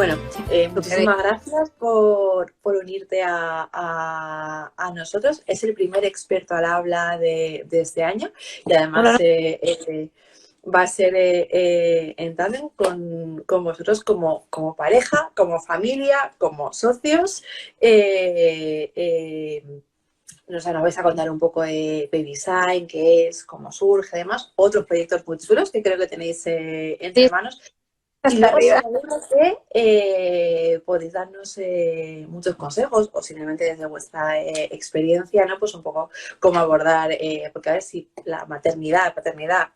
Bueno, muchísimas gracias por unirte a nosotros. Es el primer experto al habla de este año y Bueno, además no, va a ser en tándem con vosotros como pareja, como familia, como socios. Nos vais a contar un poco de Babysign, qué es, cómo surge, además, otros proyectos muy chulos que creo que tenéis entre sí, manos. Y hasta luego arriba. seguro que podéis darnos muchos consejos o simplemente desde vuestra experiencia, ¿no? Pues un poco cómo abordar, porque a ver si la maternidad, paternidad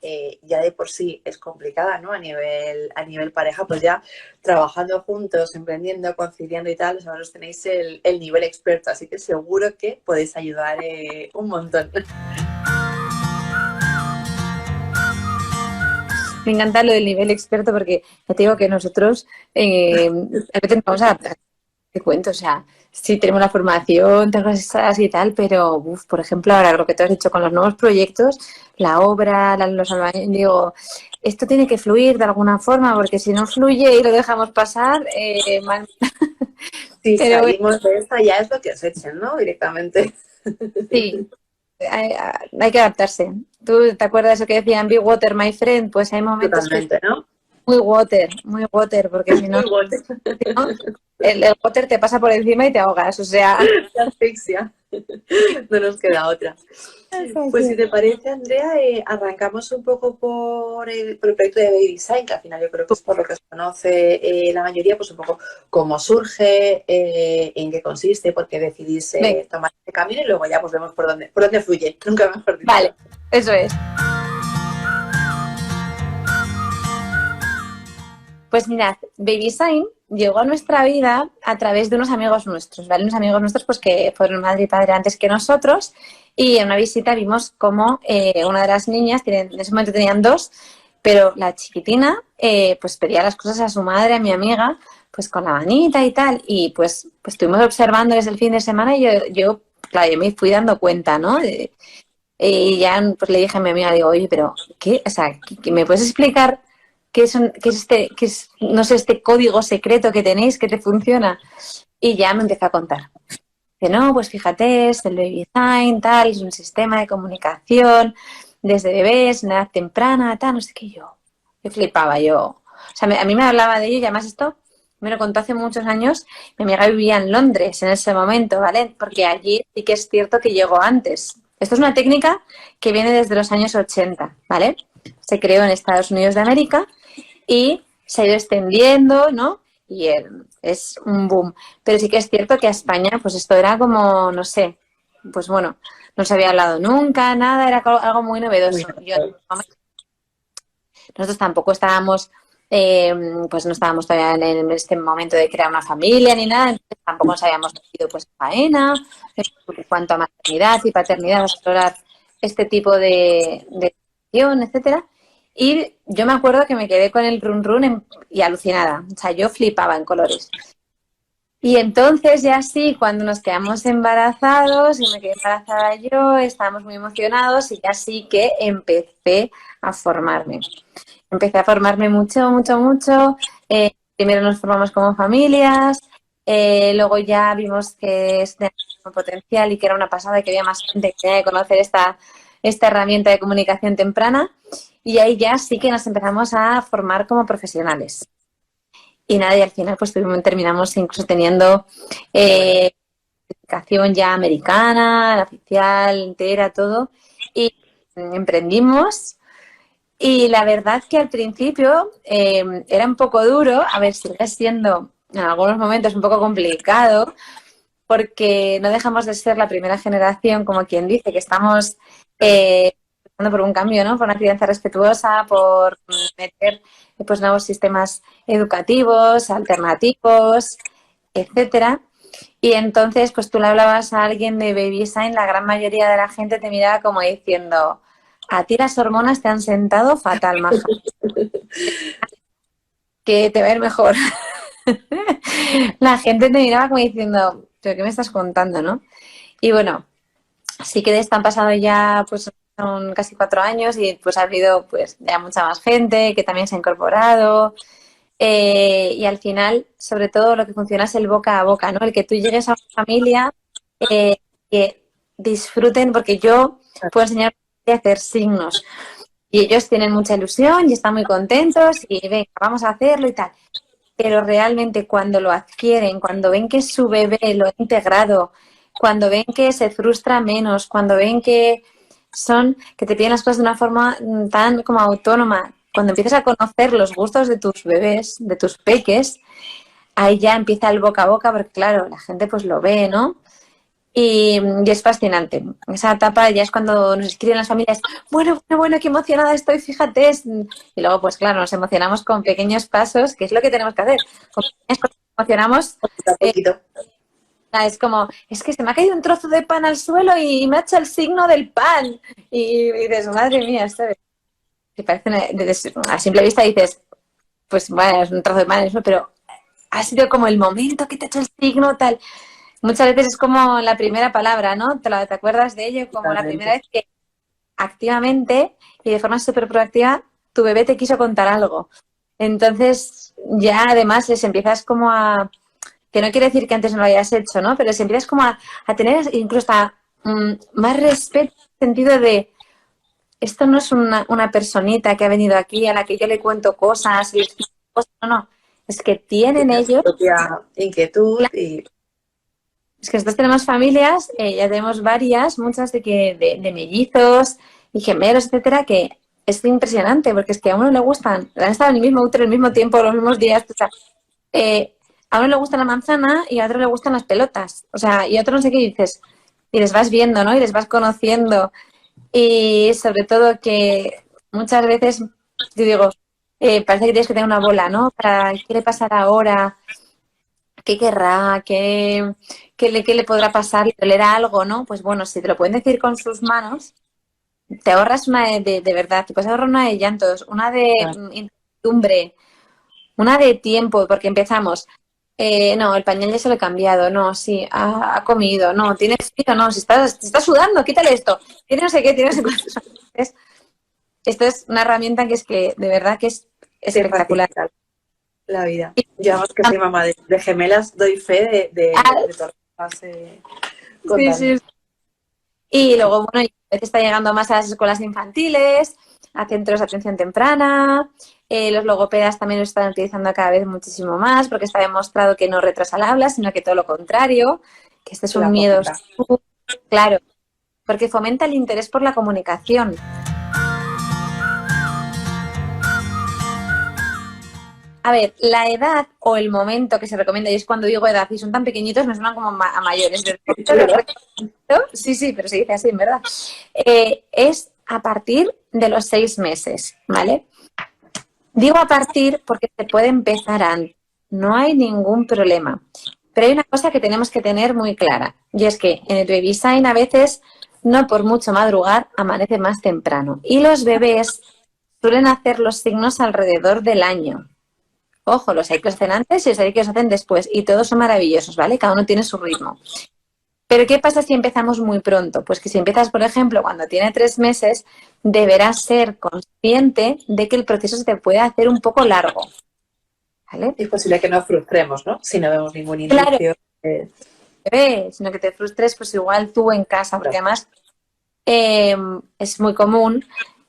ya de por sí es complicada, ¿no? A nivel pareja, pues ya trabajando juntos, emprendiendo, conciliando y tal, ahora os tenéis el nivel experto, así que seguro que podéis ayudar un montón. Me encanta lo del nivel experto porque ya te digo que nosotros a veces vamos a te cuento, o sea, sí tenemos la formación, tenemos las cosas y tal, pero por ejemplo, ahora lo que te has dicho con los nuevos proyectos, la obra, los albañiles, digo, esto tiene que fluir de alguna forma, porque si no fluye y lo dejamos pasar, mal. Si Pero bueno, salimos de esta ya es lo que os echen, ¿no? Directamente. sí, hay que adaptarse. ¿Tú te acuerdas de eso que decían, be water, my friend? Pues hay momentos que Totalmente, ¿no? muy water, porque si no, Muy bueno. ¿no? El water te pasa por encima y te ahogas, o sea. La asfixia. No nos queda otra. Pues si te parece, Andrea, arrancamos un poco por el proyecto de Baby Design, que al final yo creo que es por lo que os conoce la mayoría, pues un poco cómo surge, en qué consiste, por qué decidís Venga, tomar este camino y luego ya pues vemos por dónde fluye, nunca mejor dicho. vale, eso es. Pues mirad, Baby Sign llegó a nuestra vida a través de unos amigos nuestros, ¿vale? Unos amigos nuestros pues que fueron madre y padre antes que nosotros y en una visita vimos como una de las niñas, en ese momento tenían dos, pero la chiquitina pues pedía las cosas a su madre, a mi amiga, pues con la manita y tal y pues estuvimos observándoles el fin de semana y claro, yo me fui dando cuenta, ¿no? Y ya pues le dije a mi amiga, digo, oye, pero ¿qué? O sea, ¿me puedes explicar no sé, este código secreto que tenéis que te funciona? Y ya me empezó a contar. Que no, pues fíjate, es el Baby Sign, tal, es un sistema de comunicación desde bebés, en edad temprana, tal, no sé qué yo flipaba, o sea, a mí me hablaba de ello y además esto me lo contó hace muchos años. Mi amiga vivía en Londres en ese momento, ¿vale? Porque allí sí que es cierto que llegó antes. Esto es una técnica que viene desde los años 80, ¿vale? Se creó en Estados Unidos de América y se ha ido extendiendo, ¿no? Y es un boom. Pero sí que es cierto que a España, pues esto era como, no sé, pues bueno, no se había hablado nunca, nada, era algo muy Muy novedoso. bien. Nosotros tampoco estábamos, pues no estábamos todavía en este momento de crear una familia ni nada, entonces tampoco nos habíamos metido pues faena, en cuanto a maternidad y paternidad, a explorar este tipo de acción, etcétera. Y yo me acuerdo que me quedé con el run run y alucinada. O sea, yo flipaba en colores. Y entonces ya sí, cuando nos quedamos embarazados y me quedé embarazada yo, estábamos muy emocionados y ya sí que empecé a formarme. Empecé a formarme mucho, mucho, mucho. Primero nos formamos como familias, luego ya vimos que este potencial y que era una pasada y que había más gente que tenía que conocer esta herramienta de comunicación temprana. Y ahí ya sí que nos empezamos a formar como profesionales. Y nada, y al final pues terminamos incluso teniendo certificación ya americana, la oficial, entera, todo. Y emprendimos. Y la verdad que al principio era un poco duro, a ver, sigue siendo en algunos momentos un poco complicado, porque no dejamos de ser la primera generación, como quien dice, que estamos pasando por un cambio, ¿no? Por una crianza respetuosa, por meter pues nuevos sistemas educativos, alternativos, etcétera. Y entonces, pues tú le hablabas a alguien de Baby Sign, la gran mayoría de la gente te miraba como diciendo, a ti las hormonas te han sentado fatal, maja, que te va a ir mejor. La gente te miraba como diciendo, ¿pero qué me estás contando, no? Y bueno, sí que están pasando ya, pues son casi 4 años y pues ha habido pues ya mucha más gente que también se ha incorporado. Y al final, sobre todo, lo que funciona es el boca a boca, ¿no? El que tú llegues a una familia que disfruten, porque yo puedo enseñar a hacer signos y ellos tienen mucha ilusión y están muy contentos y venga, vamos a hacerlo y tal. Pero realmente cuando lo adquieren, cuando ven que su bebé lo ha integrado, cuando ven que se frustra menos, cuando ven que te piden las cosas de una forma tan como autónoma, cuando empiezas a conocer los gustos de tus bebés, de tus peques, ahí ya empieza el boca a boca, porque claro, la gente pues lo ve, ¿no? Y es fascinante. Esa etapa ya es cuando nos escriben las familias, bueno, qué emocionada estoy, fíjate. Y luego, pues claro, nos emocionamos con pequeños pasos, que es lo que tenemos que hacer. Con pequeñas cosas nos emocionamos. Es como, es que se me ha caído un trozo de pan al suelo y me ha hecho el signo del pan. Y dices, madre mía, ¿sabes? Que parece a simple vista dices, pues bueno, es un trozo de pan, pero ha sido como el momento que te ha hecho el signo, tal. Muchas veces es como la primera palabra, ¿no? ¿Te acuerdas de ello? Como la primera vez que activamente y de forma súper proactiva tu bebé te quiso contar algo. Entonces ya además les empiezas como a... que no quiere decir que antes no lo hayas hecho, ¿no? Pero les empiezas como a tener incluso más respeto en el sentido de esto no es una personita que ha venido aquí a la que yo le cuento cosas y les explico cosas, no. Es que tienen ellos... propia inquietud y... Es que nosotros tenemos familias, ya tenemos varias, muchas de mellizos y gemelos, etcétera, que es impresionante porque es que a uno le gustan, han estado en el mismo útero, el mismo tiempo, los mismos días, o sea, a uno le gusta la manzana y a otro le gustan las pelotas, o sea, y a otro no sé qué dices, y les vas viendo, ¿no? Y les vas conociendo y sobre todo que muchas veces, yo digo, parece que tienes que tener una bola, ¿no? ¿Qué le pasará ahora? ¿Qué querrá? ¿Qué le podrá pasar? ¿Le dolerá algo, no? Pues bueno, si te lo pueden decir con sus manos, te ahorras una de verdad, te puedes ahorrar una de llantos, una de incertidumbre, una de tiempo, porque empezamos, no, el pañal ya se lo he cambiado, no, sí, ha comido, no, tiene frío, no, si estás sudando, quítale esto, tiene no sé qué, tiene no sé cuánto. Esto es una herramienta que es que, de verdad, que es espectacular. La vida. Yo, además que soy mamá de gemelas, doy fe de todo lo que estás Sí. Y luego, bueno, a veces está llegando más a las escuelas infantiles, a centros de atención temprana. Los logopedas también lo están utilizando cada vez muchísimo más porque está demostrado que no retrasa el habla, sino que todo lo contrario, que este es un miedo claro, porque fomenta el interés por la comunicación. A ver, la edad o el momento que se recomienda, y es cuando digo edad, y son tan pequeñitos, me suenan como a mayores. Sí, pero se dice así, en verdad. Es a partir de los 6 meses, ¿vale? Digo a partir porque se puede empezar antes, no hay ningún problema. Pero hay una cosa que tenemos que tener muy clara, y es que en el baby sign a veces, no por mucho madrugar, amanece más temprano. Y los bebés suelen hacer los signos alrededor del año. Ojo, los hay que hacen antes y los hay que hacen después. Y todos son maravillosos, ¿vale? Cada uno tiene su ritmo. Pero ¿qué pasa si empezamos muy pronto? Pues que si empiezas, por ejemplo, cuando tiene 3 meses, deberás ser consciente de que el proceso se te puede hacer un poco largo. ¿Vale? Es posible que nos frustremos, ¿no? Si no vemos ningún indicio. Claro. Sino que te frustres, pues igual tú en casa, porque además es muy común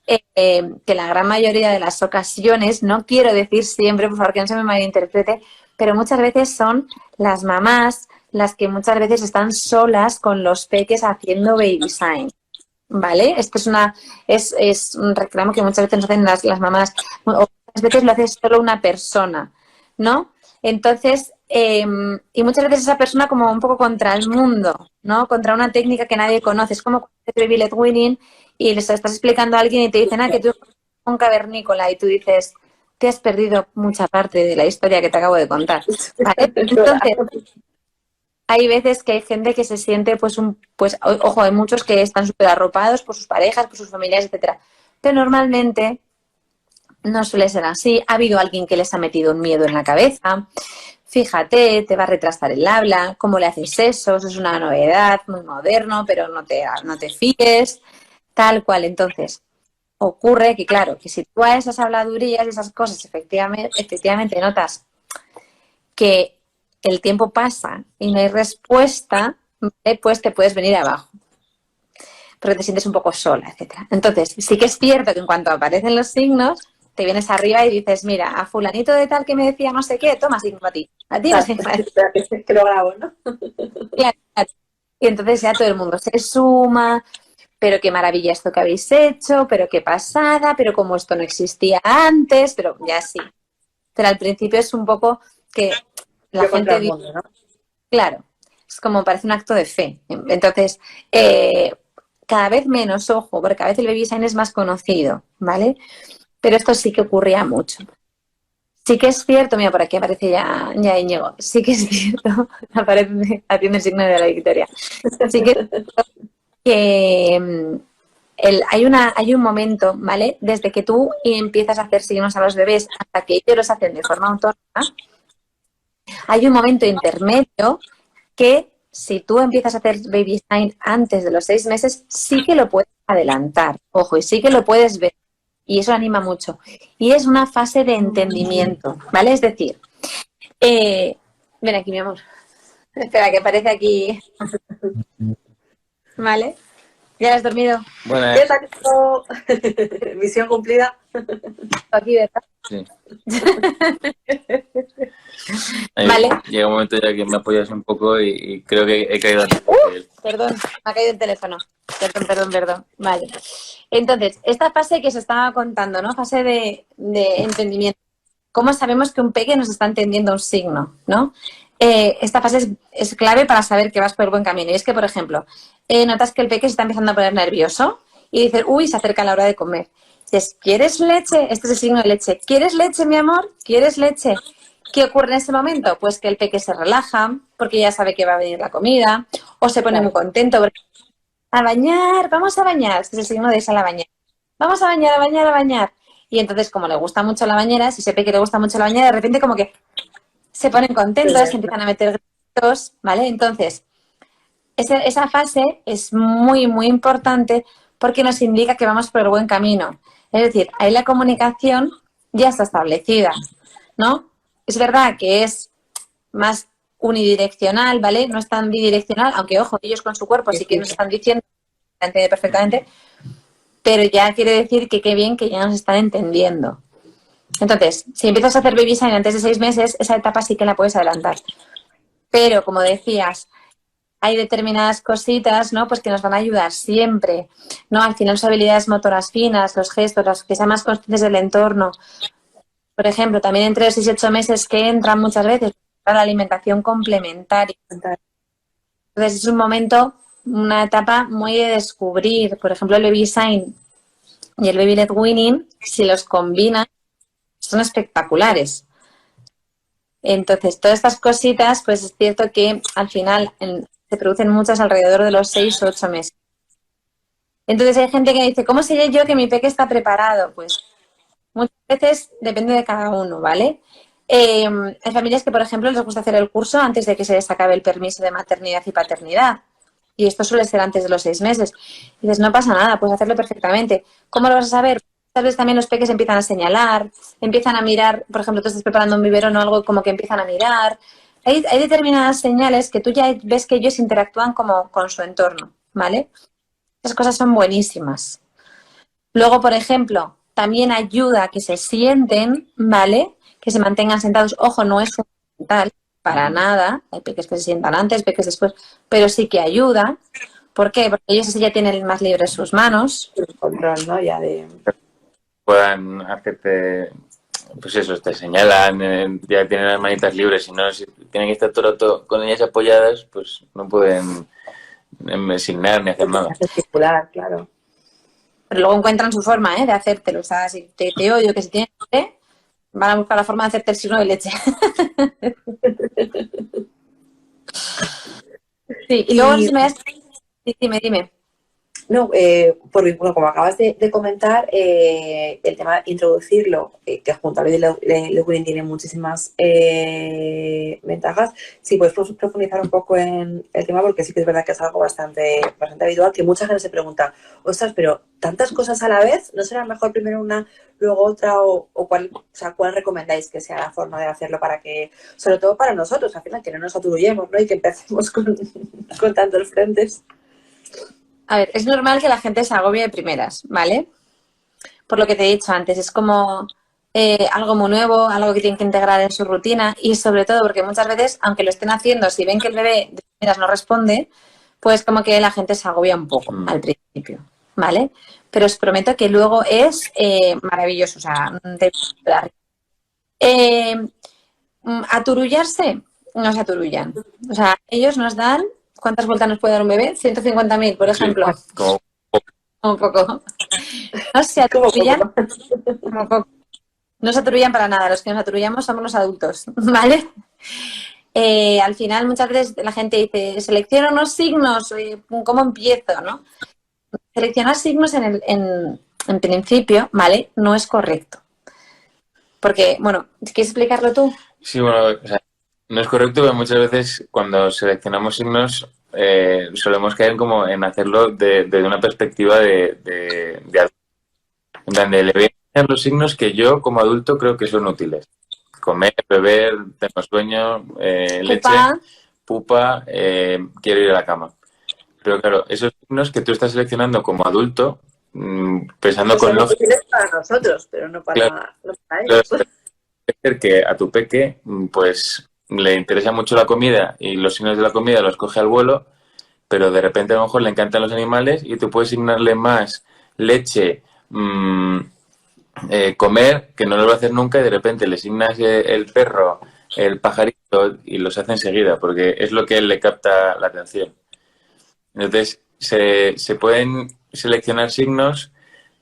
que la gran mayoría de las ocasiones, no quiero decir siempre, por favor que no se me malinterprete, pero muchas veces son las mamás las que muchas veces están solas con los peques haciendo baby sign, ¿vale? Esto es un reclamo que muchas veces nos hacen las mamás, o muchas veces lo hace solo una persona, ¿no? Entonces, y muchas veces esa persona como un poco contra el mundo, ¿no? Contra una técnica que nadie conoce. Es como cuando haces baby led weaning y les estás explicando a alguien y te dicen, que tú eres un cavernícola y tú dices, te has perdido mucha parte de la historia que te acabo de contar. ¿Vale? Entonces, hay veces que hay gente que se siente, ojo, hay muchos que están súper arropados por sus parejas, por sus familiares, etcétera. Pero normalmente no suele ser así. Ha habido alguien que les ha metido un miedo en la cabeza. Fíjate, te va a retrasar el habla, ¿cómo le haces eso? Eso es una novedad, muy moderno, pero no te fíes, tal cual. Entonces, ocurre que, claro, que si tú a esas habladurías y esas cosas efectivamente notas que el tiempo pasa y no hay respuesta, pues te puedes venir abajo. Porque te sientes un poco sola, etcétera. Entonces, sí que es cierto que en cuanto aparecen los signos, te vienes arriba y dices, mira, a fulanito de tal que me decía no sé qué, toma signo a ti. A ti no sé qué. Espera, que lo grabo, ¿no? Claro. Y entonces ya todo el mundo se suma, pero qué maravilla esto que habéis hecho, pero qué pasada, pero como esto no existía antes, pero ya sí. Pero al principio es un poco que la Yo contra gente el dice, mundo, ¿no? claro, es como parece un acto de fe. Entonces, cada vez menos, ojo, porque cada vez el baby sign es más conocido, ¿vale? Pero esto sí que ocurría mucho. Sí que es cierto, mira, por aquí aparece ya Íñigo, sí que es cierto, aparece haciendo el signo de la victoria. Sí que es cierto que hay un momento, ¿vale? Desde que tú empiezas a hacer signos a los bebés hasta que ellos los hacen de forma autónoma, hay un momento intermedio que si tú empiezas a hacer baby sign antes de los 6 meses, sí que lo puedes adelantar, ojo, y sí que lo puedes ver. Y eso anima mucho. Y es una fase de entendimiento, ¿vale? Es decir, ven aquí, mi amor. Espera, que aparece aquí, ¿vale? ¿Ya has dormido? ¿Qué Buenas. tal? Misión cumplida. Aquí, ¿verdad? Sí. Ahí Vale. llega un momento ya que me apoyas un poco y creo que he caído antes que él. Perdón, me ha caído el teléfono. Perdón. Vale. Entonces, esta fase que se estaba contando, ¿no? Fase de entendimiento. ¿Cómo sabemos que un peque nos está entendiendo un signo, ¿no? Esta fase es clave para saber que vas por el buen camino. Y es que, por ejemplo, notas que el peque se está empezando a poner nervioso y dices, uy, se acerca la hora de comer. Dices, ¿quieres leche? Este es el signo de leche. ¿Quieres leche, mi amor? ¿Quieres leche? ¿Qué ocurre en ese momento? Pues que el peque se relaja porque ya sabe que va a venir la comida o se pone muy contento porque a bañar, vamos a bañar. Este es el signo de esa la bañar. Vamos a bañar, a bañar, a bañar. Y entonces, como le gusta mucho la bañera, si ese peque le gusta mucho la bañera, de repente como que se ponen contentos, se empiezan a meter gritos, ¿vale? Entonces, esa fase es muy, muy importante porque nos indica que vamos por el buen camino. Es decir, ahí la comunicación ya está establecida, ¿no? Es verdad que es más unidireccional, ¿vale? No es tan bidireccional, aunque, ojo, ellos con su cuerpo sí que nos están diciendo, se entiende perfectamente, pero ya quiere decir que qué bien que ya nos están entendiendo. Entonces, si empiezas a hacer baby sign antes de 6 meses, esa etapa sí que la puedes adelantar. Pero, como decías, hay determinadas cositas, ¿no? Pues que nos van a ayudar siempre, ¿no? Al final sus habilidades motoras finas, los gestos, los que sean más conscientes del entorno. Por ejemplo, también entre los 6 y 8 meses que entran muchas veces para la alimentación complementaria. Entonces, es un momento, una etapa muy de descubrir. Por ejemplo, el baby sign y el baby led weaning, si los combinan, son espectaculares. Entonces, todas estas cositas, pues es cierto que al final se producen muchas alrededor de los 6 o 8 meses. Entonces hay gente que dice, ¿cómo sé yo que mi peque está preparado? Pues muchas veces depende de cada uno, ¿vale? Hay familias que, por ejemplo, les gusta hacer el curso antes de que se les acabe el permiso de maternidad y paternidad. Y esto suele ser antes de los 6 meses. Y dices, no pasa nada, puedes hacerlo perfectamente. ¿Cómo lo vas a saber? Tal vez también los peques empiezan a señalar, empiezan a mirar, por ejemplo, tú estás preparando un biberón o algo como que empiezan a mirar. Hay determinadas señales que tú ya ves que ellos interactúan como con su entorno, ¿vale? Esas cosas son buenísimas. Luego, por ejemplo, también ayuda a que se sienten, ¿vale? Que se mantengan sentados. Ojo, no es fundamental para nada. Hay peques que se sientan antes, peques después, pero sí que ayuda. ¿Por qué? Porque ellos así ya tienen más libres sus manos. El control, ¿no? Ya de... Puedan hacerte, pues eso, te señalan, ya tienen las manitas libres, si no, si tienen que estar todo el rato con ellas apoyadas, pues no pueden designar ni hacer nada. Circular, claro. Pero luego encuentran su forma, de hacértelo. O sea, si te odio que si tienes hambre, van a buscar la forma de hacerte el signo de leche. Sí, y luego si me das... Dime. No, porque bueno, como acabas de comentar, el tema de introducirlo, que junto a Lewin tiene muchísimas ventajas, sí, puedes profundizar un poco en el tema, porque sí que es verdad que es algo bastante habitual, que mucha gente se pregunta, ostras, pero tantas cosas a la vez, ¿no será mejor primero una, luego otra, o cuál recomendáis que sea la forma de hacerlo para que, sobre todo para nosotros, al final, que no nos aturullemos, ¿no? Y que empecemos con tantos frentes? A ver, es normal que la gente se agobie de primeras, ¿vale? Por lo que te he dicho antes, es como algo muy nuevo, algo que tienen que integrar en su rutina y sobre todo porque muchas veces, aunque lo estén haciendo, si ven que el bebé de primeras no responde, pues como que la gente se agobia un poco al principio, ¿vale? Pero os prometo que luego es maravilloso, o sea, aturullarse, no se aturullan. O sea, ellos nos dan, ¿cuántas vueltas nos puede dar un bebé? 150.000, por ejemplo. Sí, como Un poco. No se aturullan como poco. No se aturullan para nada. Los que nos aturullamos somos los adultos, ¿vale? Al final, muchas veces la gente dice, selecciona unos signos, ¿cómo empiezo, no? Seleccionar signos en principio, ¿vale? No es correcto. Porque, bueno, ¿quieres explicarlo tú? Sí, bueno, o sea, no es correcto, pero muchas veces cuando seleccionamos signos solemos caer como en hacerlo desde una perspectiva de adulto. En plan, le voy a enseñar los signos que yo como adulto creo que son útiles. Comer, beber, tengo sueño, leche, pupa, quiero ir a la cama. Pero claro, esos signos que tú estás seleccionando como adulto, pensando con lógica... útiles para nosotros, pero no para ellos. Claro, ser que a tu peque pues le interesa mucho la comida y los signos de la comida los coge al vuelo, pero de repente a lo mejor le encantan los animales y tú puedes asignarle más leche, comer, que no lo va a hacer nunca, y de repente le asignas el perro, el pajarito y los hace enseguida, porque es lo que él le capta la atención. Entonces, se pueden seleccionar signos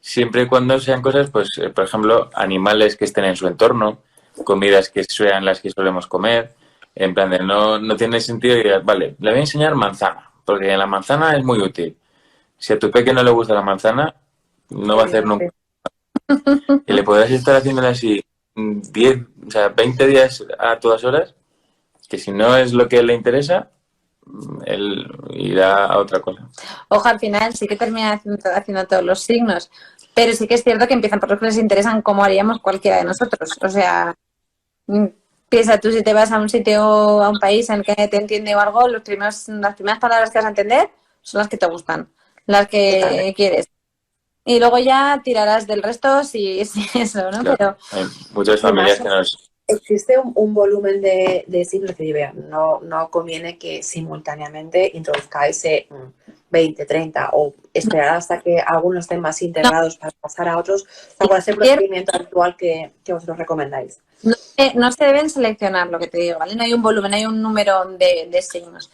siempre y cuando sean cosas, pues, por ejemplo, animales que estén en su entorno, comidas que sean las que solemos comer. En plan de no tiene sentido que digas, vale, le voy a enseñar manzana, porque la manzana es muy útil. Si a tu peque no le gusta la manzana, no va a hacer nunca. Y le podrás estar haciéndole así 10, o sea, 20 días a todas horas, que si no es lo que le interesa, él irá a otra cosa. Ojo, al final sí que termina haciendo todos los signos, pero sí que es cierto que empiezan por los que les interesan, como haríamos cualquiera de nosotros. O sea, piensa tú, si te vas a un sitio, a un país en el que te entiende o algo, las primeras palabras que vas a entender son las que te gustan, las que quieres. Y luego ya tirarás del resto si eso, ¿no? Claro, Pero hay muchas familias que nos... Existe un volumen de signos que vean, no conviene que simultáneamente introduzcáis 20, 30 o esperar hasta que algunos estén más integrados para pasar a otros. ¿Cuál es el procedimiento actual que vosotros recomendáis? No se deben seleccionar, lo que te digo, ¿vale? No hay un volumen, hay un número de signos.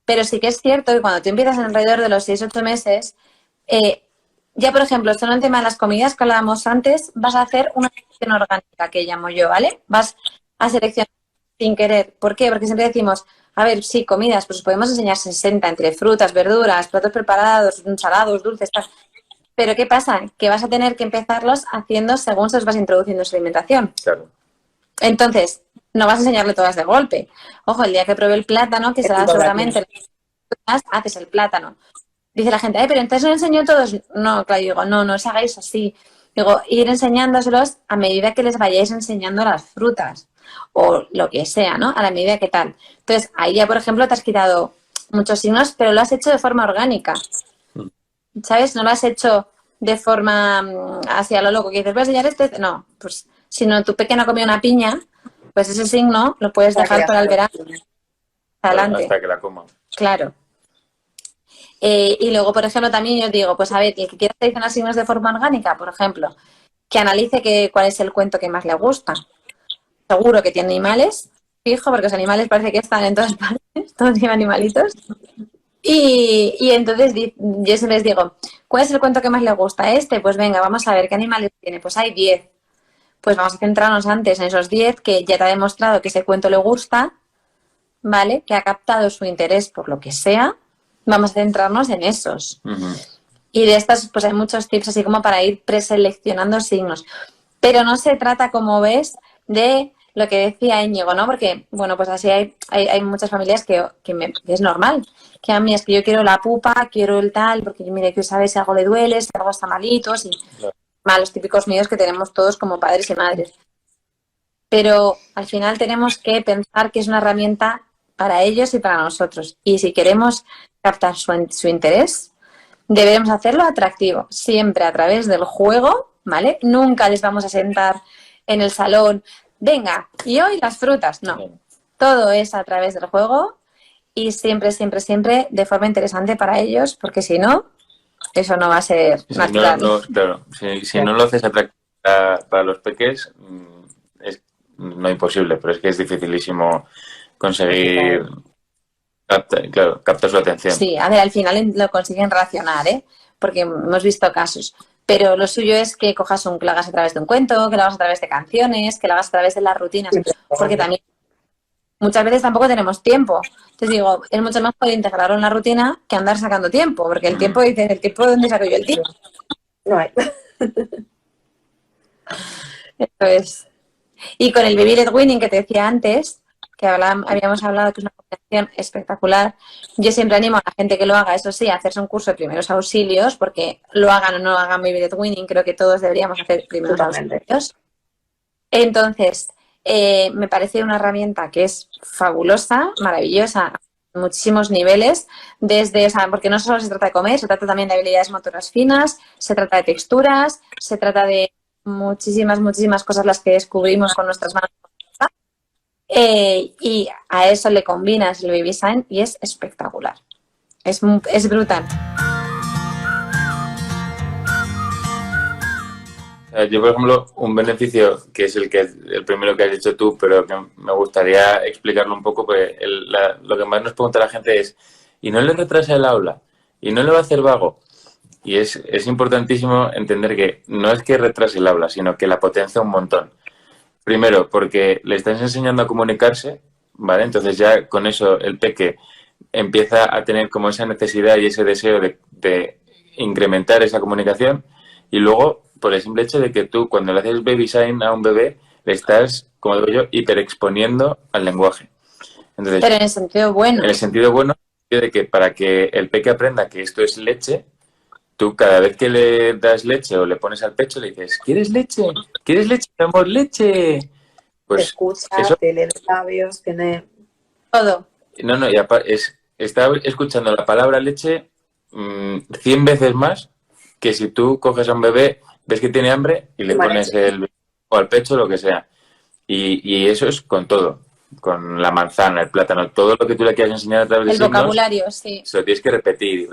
Pero sí que es cierto que cuando tú empiezas alrededor de los 6-8 meses, ya, por ejemplo, esto en el tema de las comidas que hablábamos antes, vas a hacer una selección orgánica, que llamo yo, ¿vale? Vas a seleccionar sin querer. ¿Por qué? Porque siempre decimos, a ver, sí, comidas, pues podemos enseñar 60 entre frutas, verduras, platos preparados, salados, dulces, tal. Pero ¿qué pasa? Que vas a tener que empezarlos haciendo según se os vas introduciendo en su alimentación. Claro. Entonces, no vas a enseñarle todas de golpe. Ojo, el día que pruebe el plátano, que será seguramente, haces el plátano. Dice la gente, pero entonces no enseño todos. No, claro, digo, no os hagáis así. Digo, ir enseñándoselos a medida que les vayáis enseñando las frutas o lo que sea, ¿no? A la medida que tal. Entonces, ahí ya, por ejemplo, te has quitado muchos signos, pero lo has hecho de forma orgánica. ¿Sabes? No lo has hecho de forma así a lo loco, que dices, voy a enseñar este. No, pues si no, tu pequeño comió una piña, pues ese signo lo puedes dejar para el verano. Adelante. Hasta que la coma. Claro. Y luego, por ejemplo, también yo digo, pues a ver, el que quiera seleccionar signos de forma orgánica, por ejemplo, que analice cuál es el cuento que más le gusta. Seguro que tiene animales, fijo, porque los animales parece que están en todas partes, todos tienen animalitos. Y entonces yo siempre les digo, ¿cuál es el cuento que más le gusta? Pues venga, vamos a ver qué animales tiene. Pues hay 10. Pues vamos a centrarnos antes en esos 10 que ya te ha demostrado que ese cuento le gusta, ¿vale? Que ha captado su interés por lo que sea. Vamos a centrarnos en esos. Y de estas, pues hay muchos tips así como para ir preseleccionando signos. Pero no se trata, como ves, de lo que decía Íñigo, ¿no? Porque, bueno, pues así hay muchas familias que es normal. Que a mí es que yo quiero la pupa, quiero el tal, porque mire, que sabes si algo le duele, si algo está malito, si los típicos miedos que tenemos todos como padres y madres. Pero al final tenemos que pensar que es una herramienta para ellos y para nosotros. Y si queremos captar su interés, debemos hacerlo atractivo, siempre a través del juego, ¿vale? Nunca les vamos a sentar en el salón, venga, y hoy las frutas. No, todo es a través del juego y siempre, siempre, siempre de forma interesante para ellos, porque si no, eso no va a ser natural. Claro, si no lo haces atractivo para los peques, es no imposible, pero es que es dificilísimo conseguir captar su atención. Sí, a ver, al final lo consiguen racionar, ¿eh? Porque hemos visto casos. Pero lo suyo es que cojas que lo hagas a través de un cuento, que lo hagas a través de canciones, que lo hagas a través de las rutinas, porque también muchas veces tampoco tenemos tiempo. Entonces digo, es mucho más poder integrarlo en la rutina que andar sacando tiempo, porque el tiempo, dice, ¿el tiempo dónde saco yo el tiempo? No hay. Eso es. Y con el Baby Led Winning que te decía antes, que habíamos hablado que es una combinación espectacular, yo siempre animo a la gente que lo haga, eso sí, a hacerse un curso de primeros auxilios, porque lo hagan o no hagan Baby Led Winning, creo que todos deberíamos hacer primeros auxilios. Entonces, me parece una herramienta que es fabulosa, maravillosa, a muchísimos niveles, porque no solo se trata de comer, se trata también de habilidades motoras finas, se trata de texturas, se trata de muchísimas cosas las que descubrimos con nuestras manos. Y a eso le combinas el Baby Sign y es espectacular. Es brutal. Yo, por ejemplo, un beneficio que es el primero que has dicho tú, pero que me gustaría explicarlo un poco, porque lo que más nos pregunta la gente es, ¿y no le retrasa el aula? ¿Y no le va a hacer vago? Y es importantísimo entender que no es que retrase el aula, sino que la potencia un montón. Primero, porque le estás enseñando a comunicarse, ¿vale? Entonces ya con eso el peque empieza a tener como esa necesidad y ese deseo de incrementar esa comunicación. Y luego, por el simple hecho de que tú, cuando le haces baby sign a un bebé, le estás, como digo yo, hiperexponiendo al lenguaje. Entonces, pero en el sentido bueno. En el sentido bueno de que para que el peque aprenda que esto es leche, tú cada vez que le das leche o le pones al pecho le dices, ¿quieres leche? ¿Quieres leche? ¡Damos leche! Pues te escucha, eso, te lee los labios, tiene todo. No, y está escuchando la palabra leche 100 veces más que si tú coges a un bebé, ves que tiene hambre y le pones o al pecho, lo que sea. Y eso es con todo. Con la manzana, el plátano, todo lo que tú le quieras enseñar a través de el signos, vocabulario, sí. se lo tienes que repetir.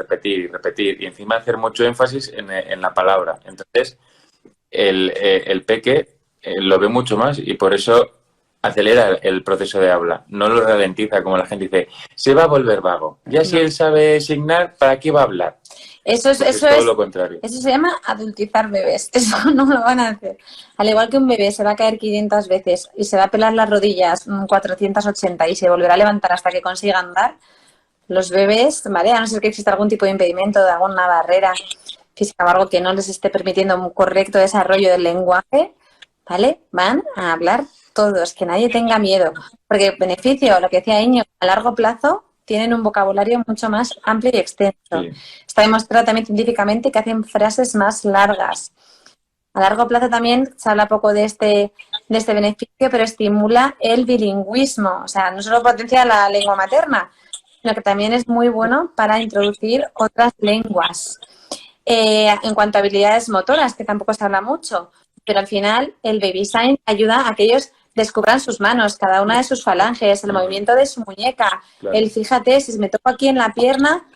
Y encima hacer mucho énfasis en la palabra. Entonces, el peque lo ve mucho más y por eso acelera el proceso de habla. No lo ralentiza como la gente dice, se va a volver vago. Ya si él sabe signar, ¿para qué va a hablar? Eso es todo lo contrario. Eso se llama adultizar bebés. Eso no lo van a hacer. Al igual que un bebé se va a caer 500 veces y se va a pelar las rodillas 480 y se volverá a levantar hasta que consiga andar, los bebés, ¿vale? A no ser que exista algún tipo de impedimento, de alguna barrera física o algo que no les esté permitiendo un correcto desarrollo del lenguaje, ¿vale? Van a hablar todos, que nadie tenga miedo. Porque beneficio, lo que decía Íñigo, a largo plazo tienen un vocabulario mucho más amplio y extenso. Sí. Está demostrado también científicamente que hacen frases más largas. A largo plazo también se habla poco de este beneficio, pero estimula el bilingüismo. O sea, no solo potencia la lengua materna, sino que también es muy bueno para introducir otras lenguas. En cuanto a habilidades motoras, que tampoco se habla mucho, pero al final el baby sign ayuda a que ellos descubran sus manos, cada una de sus falanges, el movimiento de su muñeca, el fíjate, si me toco aquí en la pierna,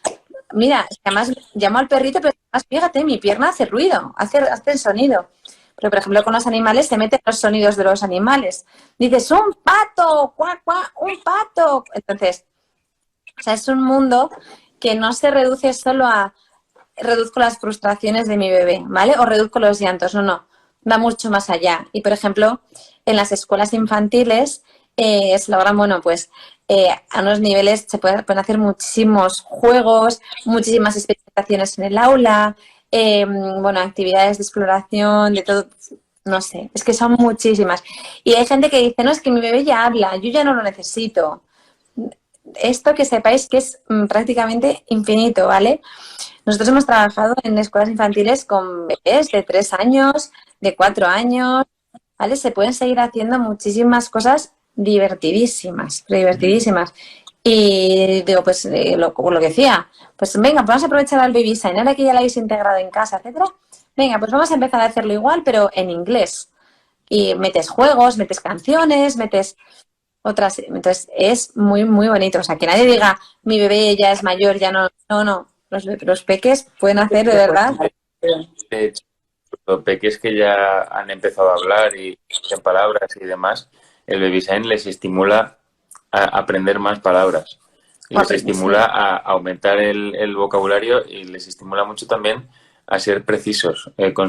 mira, además llamo al perrito, pero además fíjate, mi pierna hace ruido, hace el sonido. Pero, por ejemplo, con los animales se meten los sonidos de los animales. Dices, un pato, cuac, cuac, un pato. Entonces, o sea, es un mundo que no se reduce solo a reduzco las frustraciones de mi bebé, ¿vale? O reduzco los llantos, no. Va mucho más allá. Y, por ejemplo, en las escuelas infantiles se logran, pues a unos niveles se pueden hacer muchísimos juegos, muchísimas experimentaciones en el aula, bueno, actividades de exploración, de todo, no sé, es que son muchísimas. Y hay gente que dice, no, es que mi bebé ya habla, yo ya no lo necesito. Esto que sepáis que es prácticamente infinito, ¿vale? Nosotros hemos trabajado en escuelas infantiles con bebés de 3 años, de 4 años, ¿vale? Se pueden seguir haciendo muchísimas cosas divertidísimas, pero divertidísimas. Y digo, pues como lo que decía, pues venga, pues vamos a aprovechar al baby sign, ahora que ya lo habéis integrado en casa, etcétera. Venga, pues vamos a empezar a hacerlo igual, pero en inglés. Y metes juegos, metes canciones, metes otras. Entonces es muy, muy bonito. O sea, que nadie diga, mi bebé ya es mayor, ya no. No, no. Los peques pueden hacer de verdad. De hecho, los peques que ya han empezado a hablar y dicen palabras y demás, el baby sign les estimula a aprender más palabras. Les estimula a aumentar el vocabulario y les estimula mucho también a ser precisos con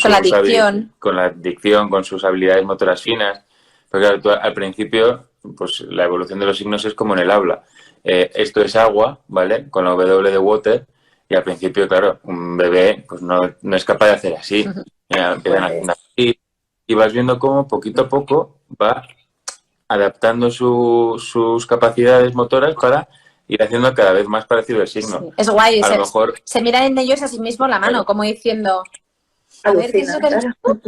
la dicción. Con la dicción, con sus habilidades motoras finas. Porque claro, tú, al principio, pues la evolución de los signos es como en el habla. Esto es agua, ¿vale? Con la W de water. Y al principio, claro, un bebé pues no es capaz de hacer así. Empiezan a hacer así. Y vas viendo cómo poquito a poco va adaptando sus capacidades motoras para ir haciendo cada vez más parecido el signo. Sí. Es guay. A lo mejor se miran en ellos a sí mismos la mano, claro, como diciendo, a ver, ¿qué es eso que eres tú?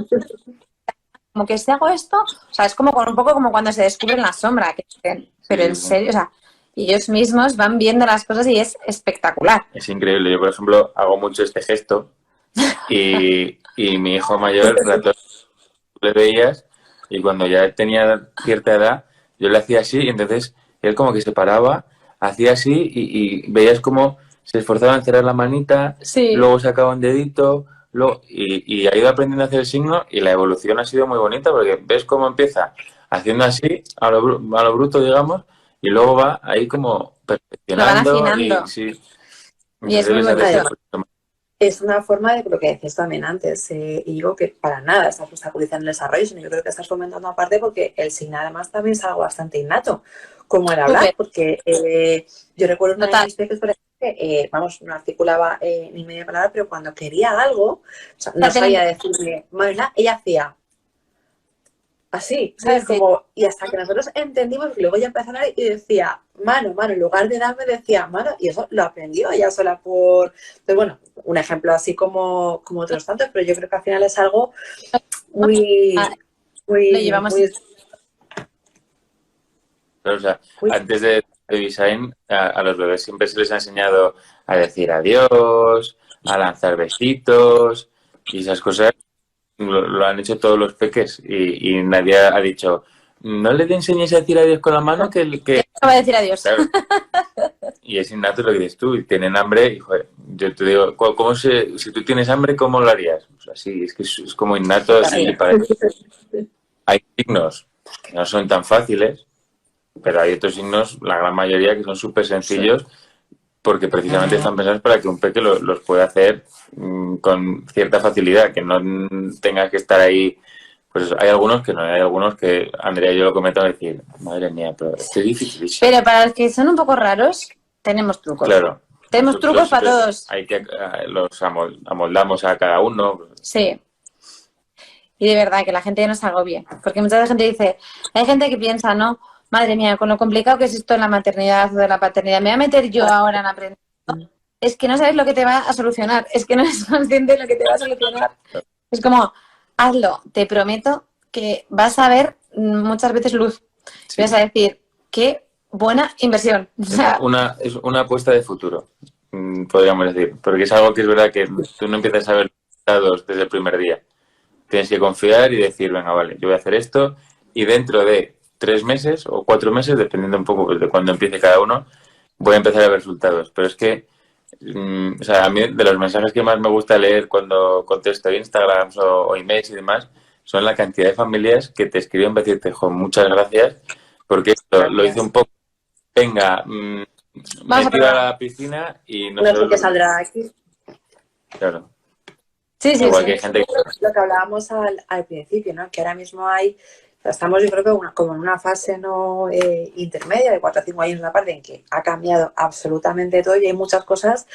Como que si hago esto, o sea, es como un poco como cuando se descubren la sombra, pero en serio, o sea, ellos mismos van viendo las cosas y es espectacular. Es increíble. Yo, por ejemplo, hago mucho este gesto y mi hijo mayor, le veías y cuando ya tenía cierta edad, yo le hacía así y entonces él como que se paraba, hacía así y veías como se esforzaba en cerrar la manita, sí, luego sacaba un dedito y ha ido aprendiendo a hacer el signo y la evolución ha sido muy bonita porque ves cómo empieza haciendo así, a lo bruto, digamos, y luego va ahí como perfeccionando. Lo van afinando. Y es muy bonito. Es una forma de lo que decías también antes, y digo que para nada estás obstaculizando el desarrollo, sino yo creo que estás comentando aparte porque el signo además también es algo bastante innato, como el hablar, porque yo recuerdo una de mis veces, por ejemplo, que, vamos, no articulaba ni media palabra, pero cuando quería algo, o sea, no sabía decirme, Marina, ella hacía así, ¿sabes? Sí. Como, y hasta que nosotros entendimos, que luego ya empezó a hablar y decía, mano, en lugar de darme decía, mano, y eso lo aprendió ella sola por... Entonces, bueno, un ejemplo así como otros tantos, pero yo creo que al final es algo muy... Lo llevamos... muy... Pero, o sea, antes de baby sign, a los bebés siempre se les ha enseñado a decir adiós, a lanzar besitos y esas cosas. Lo han hecho todos los peques y nadie ha dicho, no le enseñes a decir adiós con la mano que... No va a decir adiós. Claro. Y es innato lo que dices tú, y tienen hambre y joder, yo te digo, si tú tienes hambre, ¿cómo lo harías? O sea, sí, es que es como innato. Sí. Hay signos que no son tan fáciles, pero hay otros signos, la gran mayoría, que son súper sencillos, porque precisamente están pensados para que un peque los pueda hacer con cierta facilidad, que no tenga que estar ahí. Pues hay algunos que no, hay algunos que Andrea y yo lo comentamos y decir, madre mía, pero esto es difícil. Pero para los que son un poco raros, tenemos trucos. Claro. Tenemos trucos para todos. Hay que los amoldamos a cada uno. Sí. Y de verdad, que la gente no se agobie. Porque mucha gente dice, hay gente que piensa, ¿no? Madre mía, con lo complicado que es esto de la maternidad o de la paternidad, me voy a meter yo ahora en aprender. Es que no sabes lo que te va a solucionar. Es que no eres consciente de lo que te va a solucionar. Es como, hazlo. Te prometo que vas a ver muchas veces luz. Sí. Vas a decir, qué buena inversión. O sea, es una apuesta de futuro, podríamos decir. Porque es algo que es verdad que tú no empiezas a ver resultados desde el primer día. Tienes que confiar y decir, venga, vale, yo voy a hacer esto y dentro de 3 meses o 4 meses, dependiendo un poco de cuándo empiece cada uno, voy a empezar a ver resultados. Pero es que, o sea, a mí de los mensajes que más me gusta leer cuando contesto Instagram o emails y demás, son la cantidad de familias que te escriben para decirte, jo, muchas gracias, porque esto lo hice un poco, venga, me tiro a la piscina y no sé qué saldrá aquí. Claro. Sí, igual que hay gente lo que hablábamos al principio, ¿no? Que ahora mismo hay Estamos, yo creo que como en una fase no intermedia de 4 a 5 años en la parte en que ha cambiado absolutamente todo y hay muchas cosas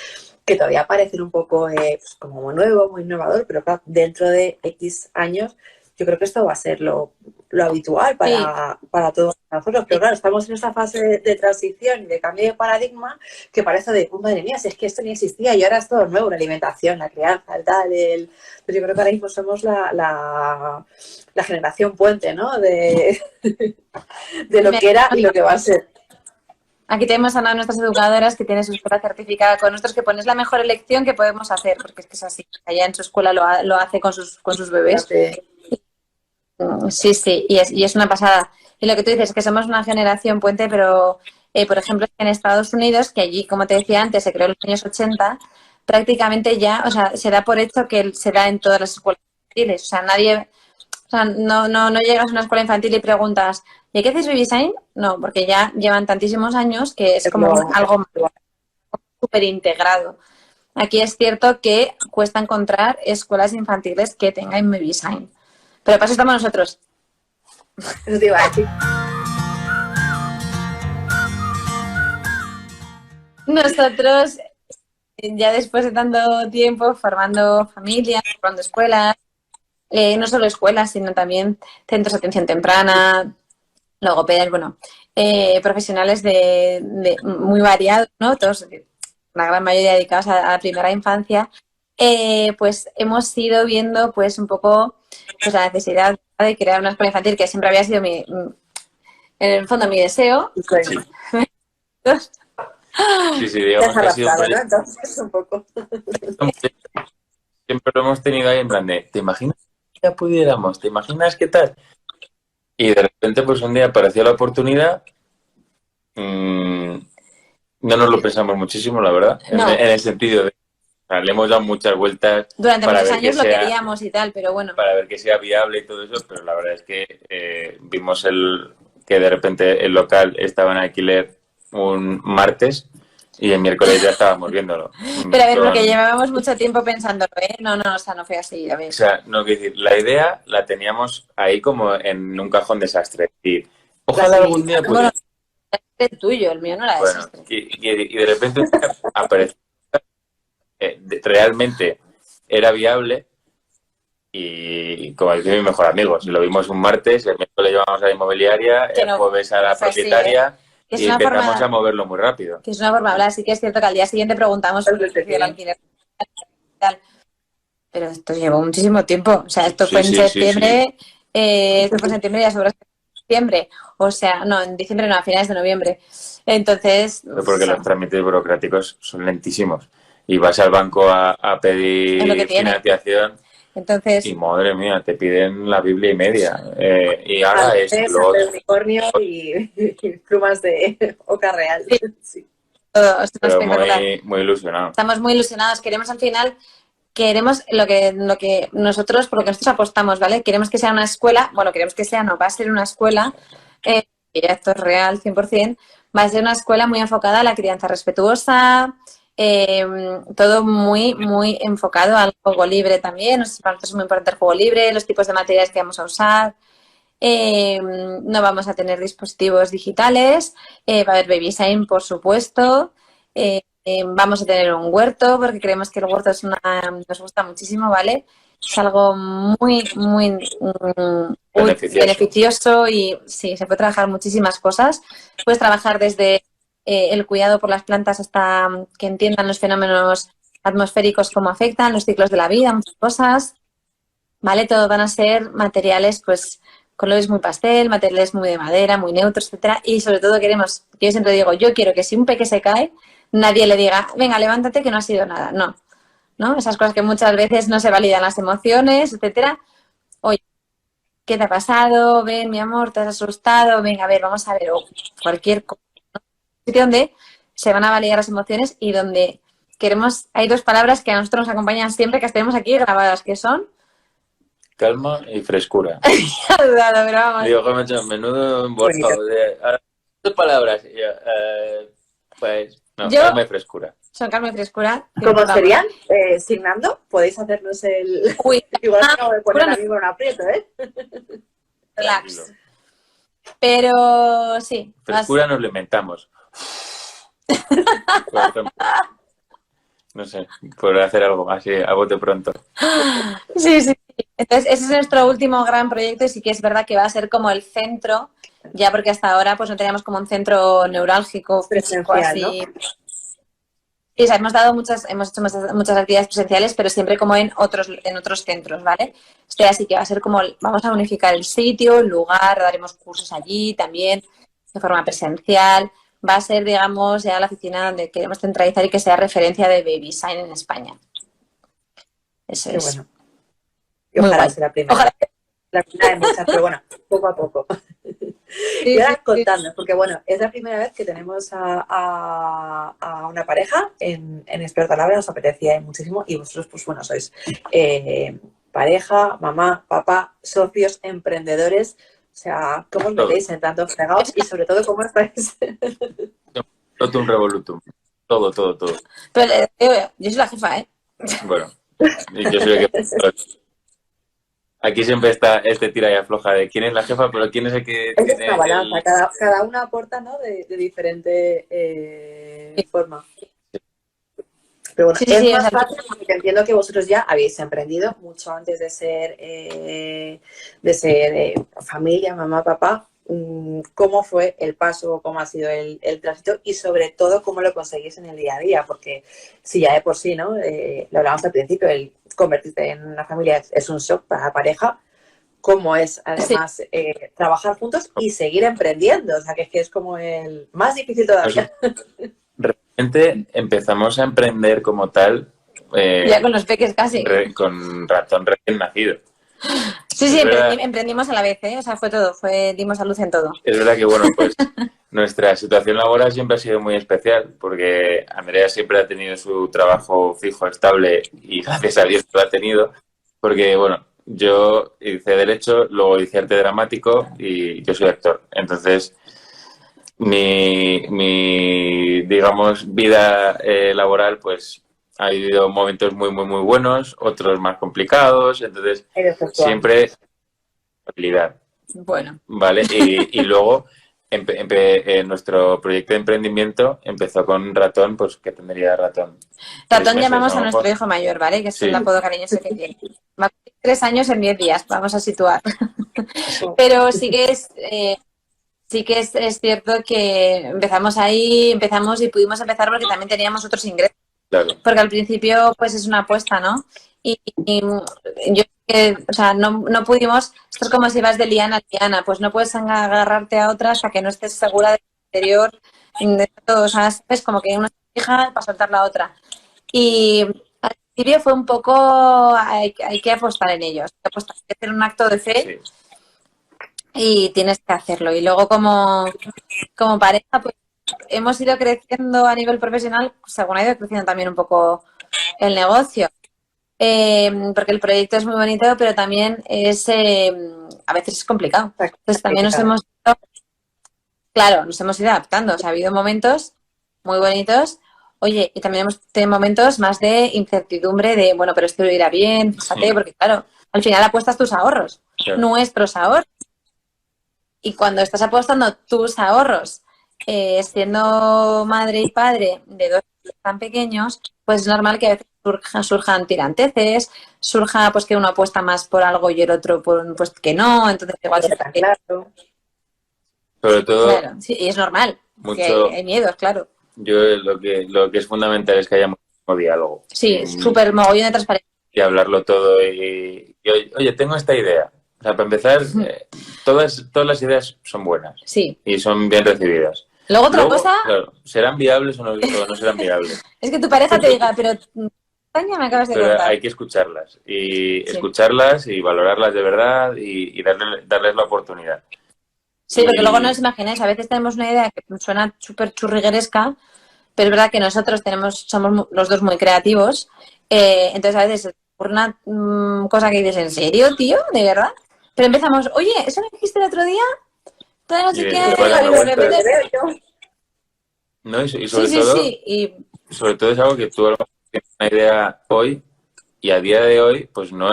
que todavía parecen un poco pues como muy nuevo, muy innovador, pero claro, dentro de X años yo creo que esto va a ser lo habitual para todos nosotros. Pero claro, estamos en esta fase de transición y de cambio de paradigma que parece de, madre mía, si es que esto ni existía y ahora es todo nuevo, la alimentación, la crianza, el tal, el... Pero yo creo que ahora mismo somos la generación puente, ¿no? De lo que era y lo que va a ser. Aquí tenemos a una de nuestras educadoras que tiene su escuela certificada con nosotros, que pone es la mejor elección que podemos hacer, porque es que es así. Allá en su escuela lo hace con sus bebés. Sí, y es una pasada. Y lo que tú dices es que somos una generación puente, pero, por ejemplo, en Estados Unidos, que allí, como te decía antes, se creó en los años 80, prácticamente ya, o sea, se da por hecho que se da en todas las escuelas infantiles. O sea, nadie... O sea, no llegas a una escuela infantil y preguntas, ¿y qué haces Baby Sign? No, porque ya llevan tantísimos años que es como algo súper integrado. Aquí es cierto que cuesta encontrar escuelas infantiles que tengan Baby Sign. Pero para eso estamos nosotros. Eso te iba a decir. Nosotros, ya después de tanto tiempo formando familias, formando escuelas, no solo escuelas, sino también centros de atención temprana, logopedas, bueno, profesionales de muy variados, ¿no? Todos, la gran mayoría dedicados a la primera infancia, pues hemos ido viendo pues un poco pues la necesidad de crear una escuela infantil, que siempre había sido en el fondo mi deseo. Sí. Sí, digamos que ha sido un proyecto. Entonces, un poco. Siempre lo hemos tenido ahí en plan de, ¿te imaginas que ya pudiéramos? ¿Te imaginas qué tal? Y de repente, pues un día apareció la oportunidad. No nos lo pensamos muchísimo, la verdad, No. en el sentido de, o sea, le hemos dado muchas vueltas. Durante para muchos ver años que lo sea, queríamos y tal, pero bueno. Para ver que sea viable y todo eso, pero la verdad es que vimos que de repente el local estaba en alquiler un martes y el miércoles ya estábamos viéndolo. Pero a ver, porque llevábamos mucho tiempo pensándolo, ¿eh? No, o sea, no fue así, a ver. O sea, no, quiero decir, la idea la teníamos ahí como en un cajón desastre. Y ojalá algún día Bueno, el tuyo, el mío no era desastre. Y de repente apareció. Realmente era viable y como dice mi mejor amigo, si lo vimos un martes, el miércoles llevamos a la inmobiliaria, el jueves a la propietaria y empezamos a moverlo muy rápido. Que es una forma de hablar, sí que es cierto que al día siguiente preguntamos por el precio del alquiler y tal. Pero esto llevó muchísimo tiempo, o sea, esto fue en septiembre, esto fue en septiembre y a sobras de diciembre, o sea, no, en diciembre no, a finales de noviembre. Entonces... Porque los trámites burocráticos son lentísimos. Y vas al banco a pedir financiación. Entonces, y madre mía, te piden la Biblia y media. Y ahora es de unicornio y plumas de oca real. Sí. Todo, pero muy ilusionados. Estamos muy ilusionados. Queremos al final, lo que nosotros, por lo que nosotros apostamos, ¿vale? Queremos que sea una escuela, bueno, queremos que sea, no, va a ser una escuela, y ya esto es real, 100%, va a ser una escuela muy enfocada a la crianza respetuosa, todo muy, muy enfocado al juego libre también. Para nosotros es muy importante el juego libre, los tipos de materiales que vamos a usar. No vamos a tener dispositivos digitales, va a haber Baby Sign, por supuesto. Vamos a tener un huerto, porque creemos que el huerto nos gusta muchísimo, ¿vale? Es algo muy, muy beneficioso y sí, se puede trabajar muchísimas cosas. Puedes trabajar desde el cuidado por las plantas hasta que entiendan los fenómenos atmosféricos, cómo afectan, los ciclos de la vida, muchas cosas, ¿vale? Todo van a ser materiales, pues, colores muy pastel, materiales muy de madera, muy neutros, etcétera. Y sobre todo queremos, yo siempre digo, yo quiero que si un peque se cae, nadie le diga, venga, levántate que no ha sido nada. No, esas cosas que muchas veces no se validan las emociones, etcétera. Oye, ¿qué te ha pasado? Ven, mi amor, ¿te has asustado? Venga, a ver, vamos a ver, o cualquier cosa. Un sitio donde se van a validar las emociones y donde queremos, hay dos palabras que a nosotros nos acompañan siempre, que tenemos aquí grabadas, que son calma y frescura. pero vamos. Digo, menudo embolsado de dos palabras. Pues no, calma y frescura. Son calma y frescura. ¿Cómo serían? Signando, podéis hacernos el... Uy, igual no me ponen a mí con un aprieto, ¿eh? relax. Pero sí. Frescura nos lo inventamos. Por ejemplo. No sé, por hacer algo así a bote pronto. Sí, sí. Entonces, ese es nuestro último gran proyecto y sí que es verdad que va a ser como el centro, ya porque hasta ahora pues no teníamos como un centro neurálgico, físico, así. ¿No? Sí, o sea, hemos hecho muchas actividades presenciales, pero siempre como en otros centros, ¿vale? Así que va a ser como, vamos a unificar el sitio, el lugar, daremos cursos allí también de forma presencial. Va a ser, digamos, ya la oficina donde queremos centralizar y que sea referencia de Baby Sign en España. Eso Qué es. bueno. Y ojalá sea la primera. Ojalá. La primera de muchas, pero bueno, poco a poco. Sí, y ahora contadnos, porque bueno, es la primera vez que tenemos a una pareja en Experta Labra, nos apetecía muchísimo y vosotros, pues bueno, sois pareja, mamá, papá, socios, emprendedores. O sea, ¿cómo os metéis en tantos fregados? Y sobre todo, ¿cómo estáis? Totum revolutum. Todo. Pero yo soy la jefa, ¿eh? Bueno, yo soy el que... Aquí siempre está este tira y afloja de quién es la jefa, pero quién es el que Es tiene una balanza, cada una aporta, ¿no? De diferente forma. Pero bueno, es más fácil porque entiendo que vosotros ya habéis emprendido mucho antes de ser familia, mamá, papá. ¿Cómo fue el paso, cómo ha sido el tránsito y sobre todo cómo lo conseguís en el día a día? Porque si ya de por sí, ¿no? Lo hablábamos al principio, el convertirte en una familia es un shock para la pareja. ¿Cómo es además trabajar juntos y seguir emprendiendo? O sea, que es como el más difícil todavía. Realmente empezamos a emprender como tal. Ya con los peques casi. Con ratón recién nacido. Sí, emprendimos a la vez, ¿eh? O sea, fue todo, dimos a luz en todo. Es verdad que, bueno, pues nuestra situación laboral siempre ha sido muy especial porque Andrea siempre ha tenido su trabajo fijo, estable y gracias a Dios lo ha tenido porque, bueno, yo hice Derecho, luego hice Arte Dramático y yo soy actor. Entonces, mi digamos, vida laboral, pues ha habido momentos muy buenos, otros más complicados, entonces siempre habilidad. Bueno. Vale, y luego nuestro proyecto de emprendimiento empezó con Ratón, pues que tendría Ratón. Ratón llamamos a nuestro hijo mayor, ¿vale? Que es el apodo cariñoso que tiene. Va a cumplir 3 años en 10 días, vamos a situar. Pero sí que es cierto que empezamos y pudimos empezar porque también teníamos otros ingresos. Claro. Porque al principio, pues es una apuesta, ¿no? Y yo, o sea, no pudimos, esto es como si vas de liana a liana, pues no puedes agarrarte a otra hasta que no estés segura del interior, de todo, o sea, es como que uno se fija para soltar la otra. Y al principio fue un poco, hay que apostar en ellos, hay que hacer un acto de fe. Sí. Y tienes que hacerlo. Y luego como pareja, pues hemos ido creciendo a nivel profesional, según ha ido creciendo también un poco el negocio. Porque el proyecto es muy bonito, pero también a veces es complicado. Entonces también nos hemos ido adaptando. O sea, ha habido momentos muy bonitos. Oye, y también hemos tenido momentos más de incertidumbre de, bueno, pero esto irá bien, fíjate, porque claro, al final apuestas tus ahorros, nuestros ahorros. Y cuando estás apostando tus ahorros, siendo madre y padre de 2 tan pequeños, pues es normal que a veces surjan tiranteces, surja pues que uno apuesta más por algo y el otro pues que no, entonces igual se está claro. Sobre todo, claro, sí, y es normal, que hay miedos, claro. Yo lo que es fundamental es que haya mucho diálogo. Sí, súper mogollón de transparencia. Y hablarlo todo y oye, tengo esta idea. O sea, para empezar, todas las ideas son buenas. Sí. Y son bien recibidas. Luego otra cosa... Claro, ¿serán viables o no serán viables? Es que tu pareja te diga, pero Tania, me acabas de contar. Hay que escucharlas. Y escucharlas y valorarlas de verdad y darles la oportunidad. Sí, porque luego no os imagináis, a veces tenemos una idea que suena súper churrigueresca, pero es verdad que nosotros somos los dos muy creativos, entonces a veces por una cosa que dices, ¿en serio, tío? ¿De verdad? Pero empezamos, oye, ¿eso me dijiste el otro día? No sé qué, no, y sobre todo, sobre todo es algo que tú tienes una idea hoy y a día de hoy pues no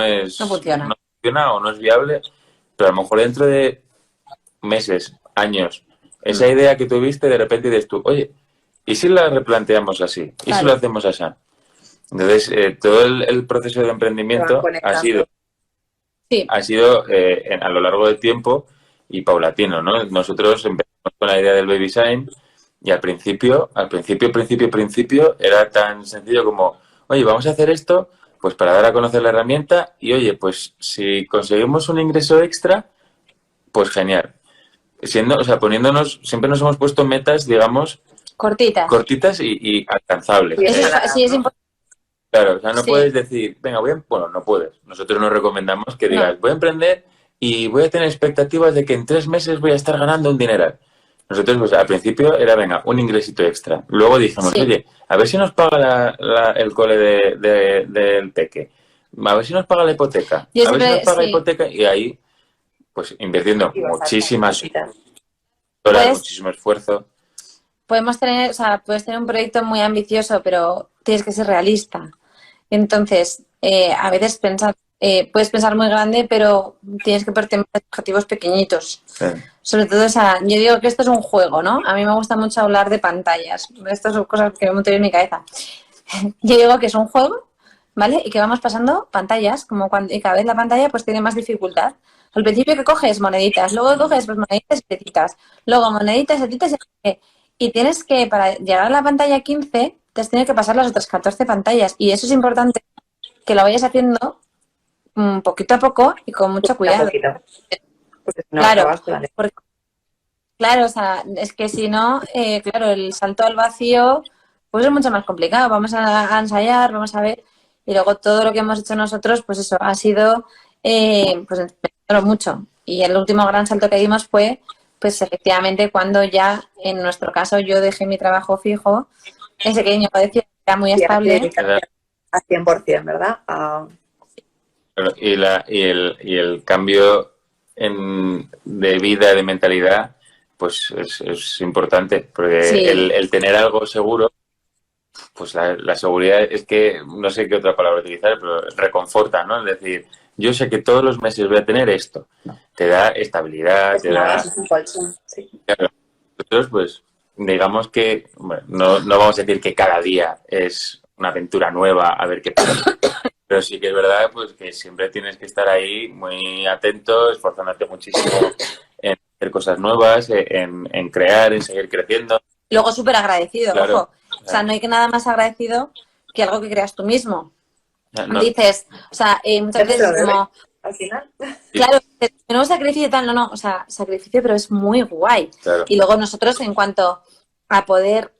funciona o no es viable, pero a lo mejor dentro de meses, años, esa idea que tuviste, de repente dices tú, oye, ¿y si la replanteamos así? ¿Y si lo hacemos así? Entonces, todo el proceso de emprendimiento ha sido a lo largo del tiempo y paulatino, ¿no? Nosotros empezamos con la idea del baby sign y al principio era tan sencillo como, oye, vamos a hacer esto, pues para dar a conocer la herramienta y, oye, pues si conseguimos un ingreso extra, pues genial. Poniéndonos, siempre nos hemos puesto metas, digamos, cortitas y alcanzables. Sí, es importante. Claro, o sea, no puedes decir, venga, bueno, no puedes. Nosotros nos recomendamos que digas, voy a emprender y voy a tener expectativas de que en 3 meses voy a estar ganando un dineral. Nosotros, pues al principio era, venga, un ingresito extra. Luego dijimos, oye, a ver si nos paga el cole del peque. A ver si nos paga la hipoteca. A ver si nos paga la hipoteca. Y ahí, pues invirtiendo muchísimas horas, muchísimo esfuerzo. Puedes tener un proyecto muy ambicioso, pero tienes que ser realista. Entonces, a veces puedes pensar muy grande, pero tienes que ponerte objetivos pequeñitos. Sí. Sobre todo, yo digo que esto es un juego, ¿no? A mí me gusta mucho hablar de pantallas. Estas son cosas que me monto en mi cabeza. Yo digo que es un juego, ¿vale? Y que vamos pasando pantallas, y cada vez la pantalla pues tiene más dificultad. Al principio que coges moneditas, luego coges pues moneditas y setitas, luego moneditas, setitas y tienes que, para llegar a la pantalla 15, te has tenido que pasar las otras 14 pantallas. Y eso es importante que lo vayas haciendo poquito a poco y con mucho cuidado. Claro, o sea, es que si no, claro, el salto al vacío pues es mucho más complicado. Vamos a ensayar, vamos a ver. Y luego todo lo que hemos hecho nosotros, pues eso, ha sido pues enseñarlo mucho. Y el último gran salto que dimos fue, pues efectivamente, cuando ya, en nuestro caso, yo dejé mi trabajo fijo, ese que negocio era muy estable. A 100%, ¿verdad? Y el cambio de vida, de mentalidad, pues es importante, porque el tener algo seguro, pues la seguridad es que, no sé qué otra palabra utilizar, pero reconforta, ¿no? Es decir, yo sé que todos los meses voy a tener esto. Te da estabilidad, te da... Sí. Claro. Nosotros, pues, digamos que, bueno, no vamos a decir que cada día es una aventura nueva, a ver qué pasa. Pero sí que es verdad, pues, que siempre tienes que estar ahí muy atento, esforzándote muchísimo en hacer cosas nuevas, en crear, en seguir creciendo. Luego súper agradecido, claro, ojo. O sea, no hay que nada más agradecido que algo que creas tú mismo. No. Dices, o sea, muchas veces es como... Al final. Claro, tenemos sacrificio y tal, no, o sea, sacrificio, pero es muy guay. Claro. Y luego nosotros, en cuanto a poder,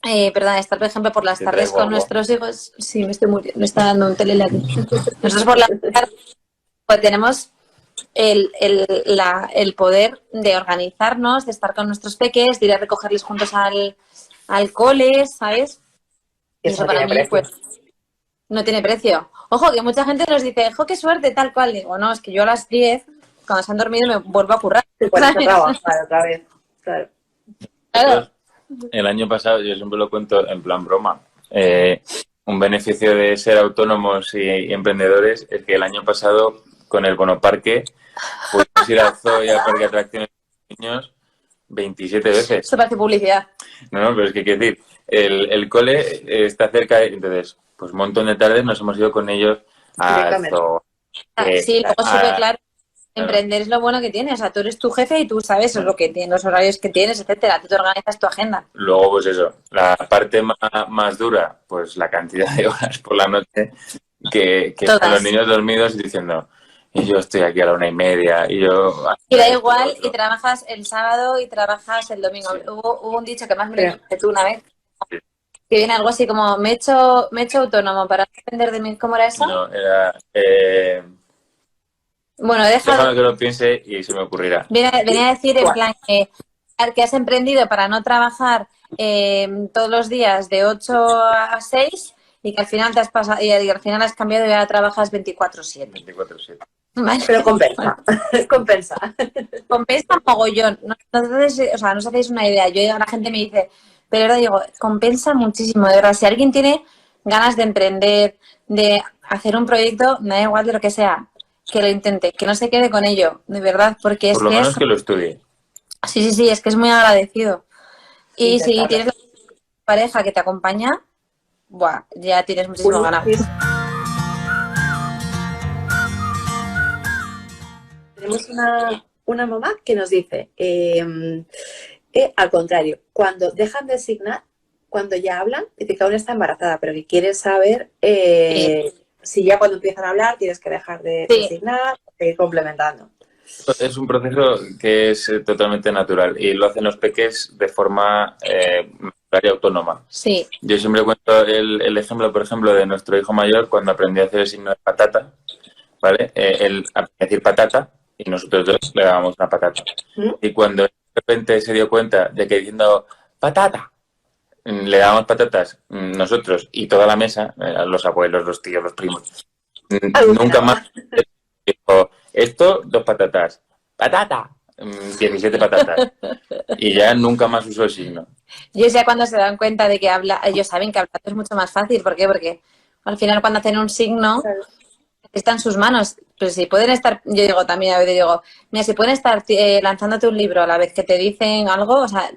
estar, por ejemplo, por las tardes con nuestros hijos, sí, me estoy muriendo, me está dando un telele aquí. Nosotros por las tardes, pues tenemos el poder de organizarnos, de estar con nuestros peques, de ir a recogerles juntos al cole, ¿sabes? Y eso para mí, pues, no tiene precio. Ojo, que mucha gente nos dice, qué suerte, tal cual. Digo, no, es que yo a las 10, cuando se han dormido, me vuelvo a currar. Trabajar otra vez. Claro. El año pasado, yo siempre lo cuento en plan broma, un beneficio de ser autónomos y emprendedores es que el año pasado, con el bonoparque, pudimos ir al zoo y al parque de atracciones de niños 27 veces. Esto parece publicidad. No, pero es que quiero decir, el cole está cerca, entonces, pues un montón de tardes nos hemos ido con ellos a zoo. Sí, luego súper claro. Emprender es lo bueno que tienes. O sea, tú eres tu jefe y tú sabes lo que tienes, los horarios que tienes, etcétera. Tú te organizas tu agenda. Luego, pues eso, la parte más dura, pues la cantidad de horas por la noche que están los niños dormidos y diciendo, y yo estoy aquí a la 1:30 y yo... Y da igual, y trabajas el sábado y trabajas el domingo. Sí. Hubo un dicho que más me lo dijiste tú una vez, que viene algo así como, me he hecho autónomo para depender de mí. ¿Cómo era eso? No, era... Bueno, déjame que lo piense y se me ocurrirá. Venía a decir en plan que has emprendido para no trabajar todos los días de 8 a 6 y que al final te has pasado y al final has cambiado y ahora trabajas 24/7. 24/7. Vale. Pero compensa. Compensa mogollón. No os hacéis una idea. Yo a la gente me dice, pero ahora digo, compensa muchísimo. De verdad, si alguien tiene ganas de emprender, de hacer un proyecto, me da igual de lo que sea. que lo intente, que no se quede con ello, de verdad, porque es Por lo que menos es... que lo estudie. Sí, es que es muy agradecido. Y si Intentarlo. tienes la pareja que te acompaña, buah, ya tienes muchísimo Uy, ganado. tenemos una mamá que nos dice, al contrario, cuando dejan de signar, cuando ya hablan, dice que aún está embarazada, pero que quiere saber Sí, si ya cuando empiezan a hablar tienes que dejar de sí, signar, seguir complementando. Es un proceso que es totalmente natural y lo hacen los peques de forma natural y autónoma. sí. Yo siempre cuento el ejemplo, por ejemplo, de nuestro hijo mayor cuando aprendió a hacer el signo de patata, ¿vale? Él aprendió a decir patata y nosotros dos le dábamos una patata. ¿Mm? Y cuando de repente se dio cuenta de que diciendo patata, le dábamos patatas nosotros y toda la mesa, los abuelos, los tíos, los primos, nunca más Alucinaba. dijo, esto, 2 patatas. ¡Patata! 17 patatas. Y ya nunca más usó el signo. Y es ya cuando se dan cuenta de que habla, ellos saben que hablar es mucho más fácil. ¿Por qué? Porque al final cuando hacen un signo, Claro. está en sus manos. Pues si pueden estar, yo digo también, a veces digo, mira, si pueden estar lanzándote un libro a la vez que te dicen algo, o sea,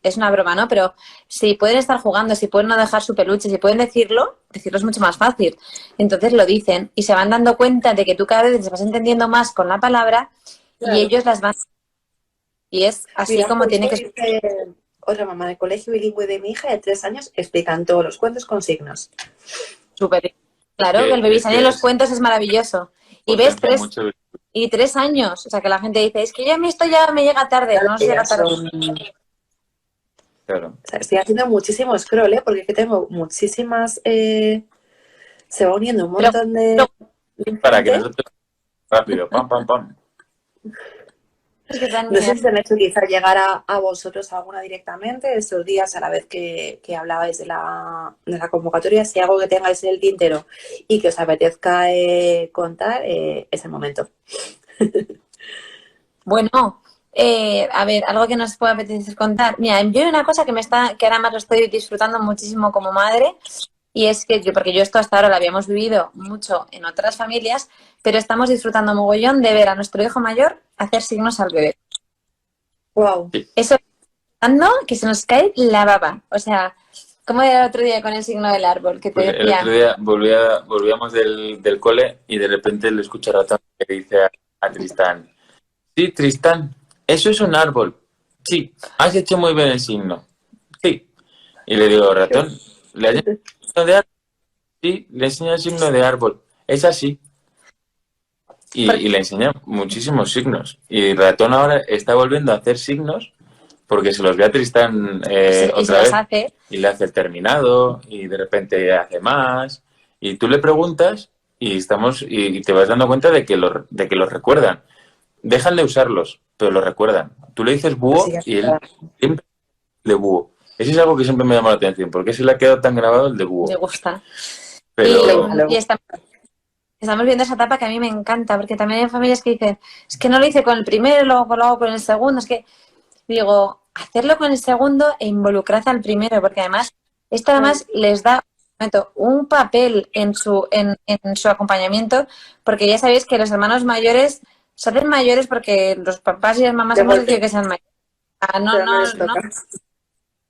es una broma, ¿no? Pero si pueden estar jugando, si pueden no dejar su peluche, si pueden decirlo es mucho más fácil. Entonces lo dicen y se van dando cuenta de que tú cada vez les vas entendiendo más con la palabra y Claro. ellos las van... Y es así Mira, como tiene justo que ser. dice otra mamá del colegio bilingüe de mi hija de 3 años, explican todos los cuentos con signos. Súper. Claro, que el Es Babysitter que en los es cuentos es maravilloso. Y ves potencia mucho. 3 años. O sea, que la gente dice, es que ya esto ya me llega tarde. Claro No nos que llega ya tarde. son... Claro. O sea, estoy haciendo muchísimo scroll, ¿eh? Porque es que tengo muchísimas... se va uniendo un Pero, montón de Para que gente. nosotros rápido, pam, pam, pam. es que tan No sé si se me ha hecho quizá llegar a vosotros alguna directamente estos días a la vez que hablabais de la convocatoria. Si algo que tengáis en el tintero y que os apetezca contar, es el momento. bueno, a ver, algo que nos pueda apetecer contar. Mira, yo hay una cosa que ahora más lo estoy disfrutando muchísimo como madre, y es que porque yo esto hasta ahora lo habíamos vivido mucho en otras familias, pero estamos disfrutando mogollón de ver a nuestro hijo mayor hacer signos al bebé. Wow. Eso dando que se nos cae la baba. O sea, como era el otro día con el signo del árbol, que te Pues el otro decía, día volvíamos del cole y de repente le escucho a Ratón que dice a Tristán, sí, Tristán, eso es un árbol. Sí, has hecho muy bien el signo. Sí. Y le digo, Ratón, ¿le has enseñado el signo de árbol? Sí, le enseño el signo de árbol. Es así. Y le enseña muchísimos signos. Y Ratón ahora está volviendo a hacer signos porque se los ve a Tristán y se otra los vez hace. y le hace el terminado y de repente hace más. Y tú le preguntas y te vas dando cuenta de que los recuerdan. Dejan de usarlos, pero los recuerdan. Tú le dices Así búho que, y él siempre de búho. Ese es algo que siempre me llama la atención. ¿Por qué se le ha quedado tan grabado el de Me búho? gusta. Pero Y estamos viendo esa etapa que a mí me encanta, porque también hay familias que dicen, es que no lo hice con el primero, luego lo hago con el segundo. Es que digo, hacerlo con el segundo e involucrad al primero, porque además esto además les da un papel en su acompañamiento, porque ya sabéis que los hermanos mayores se hacen mayores porque los papás y las mamás de hemos golpe, decidido que sean mayores. Ah, pero no les toca.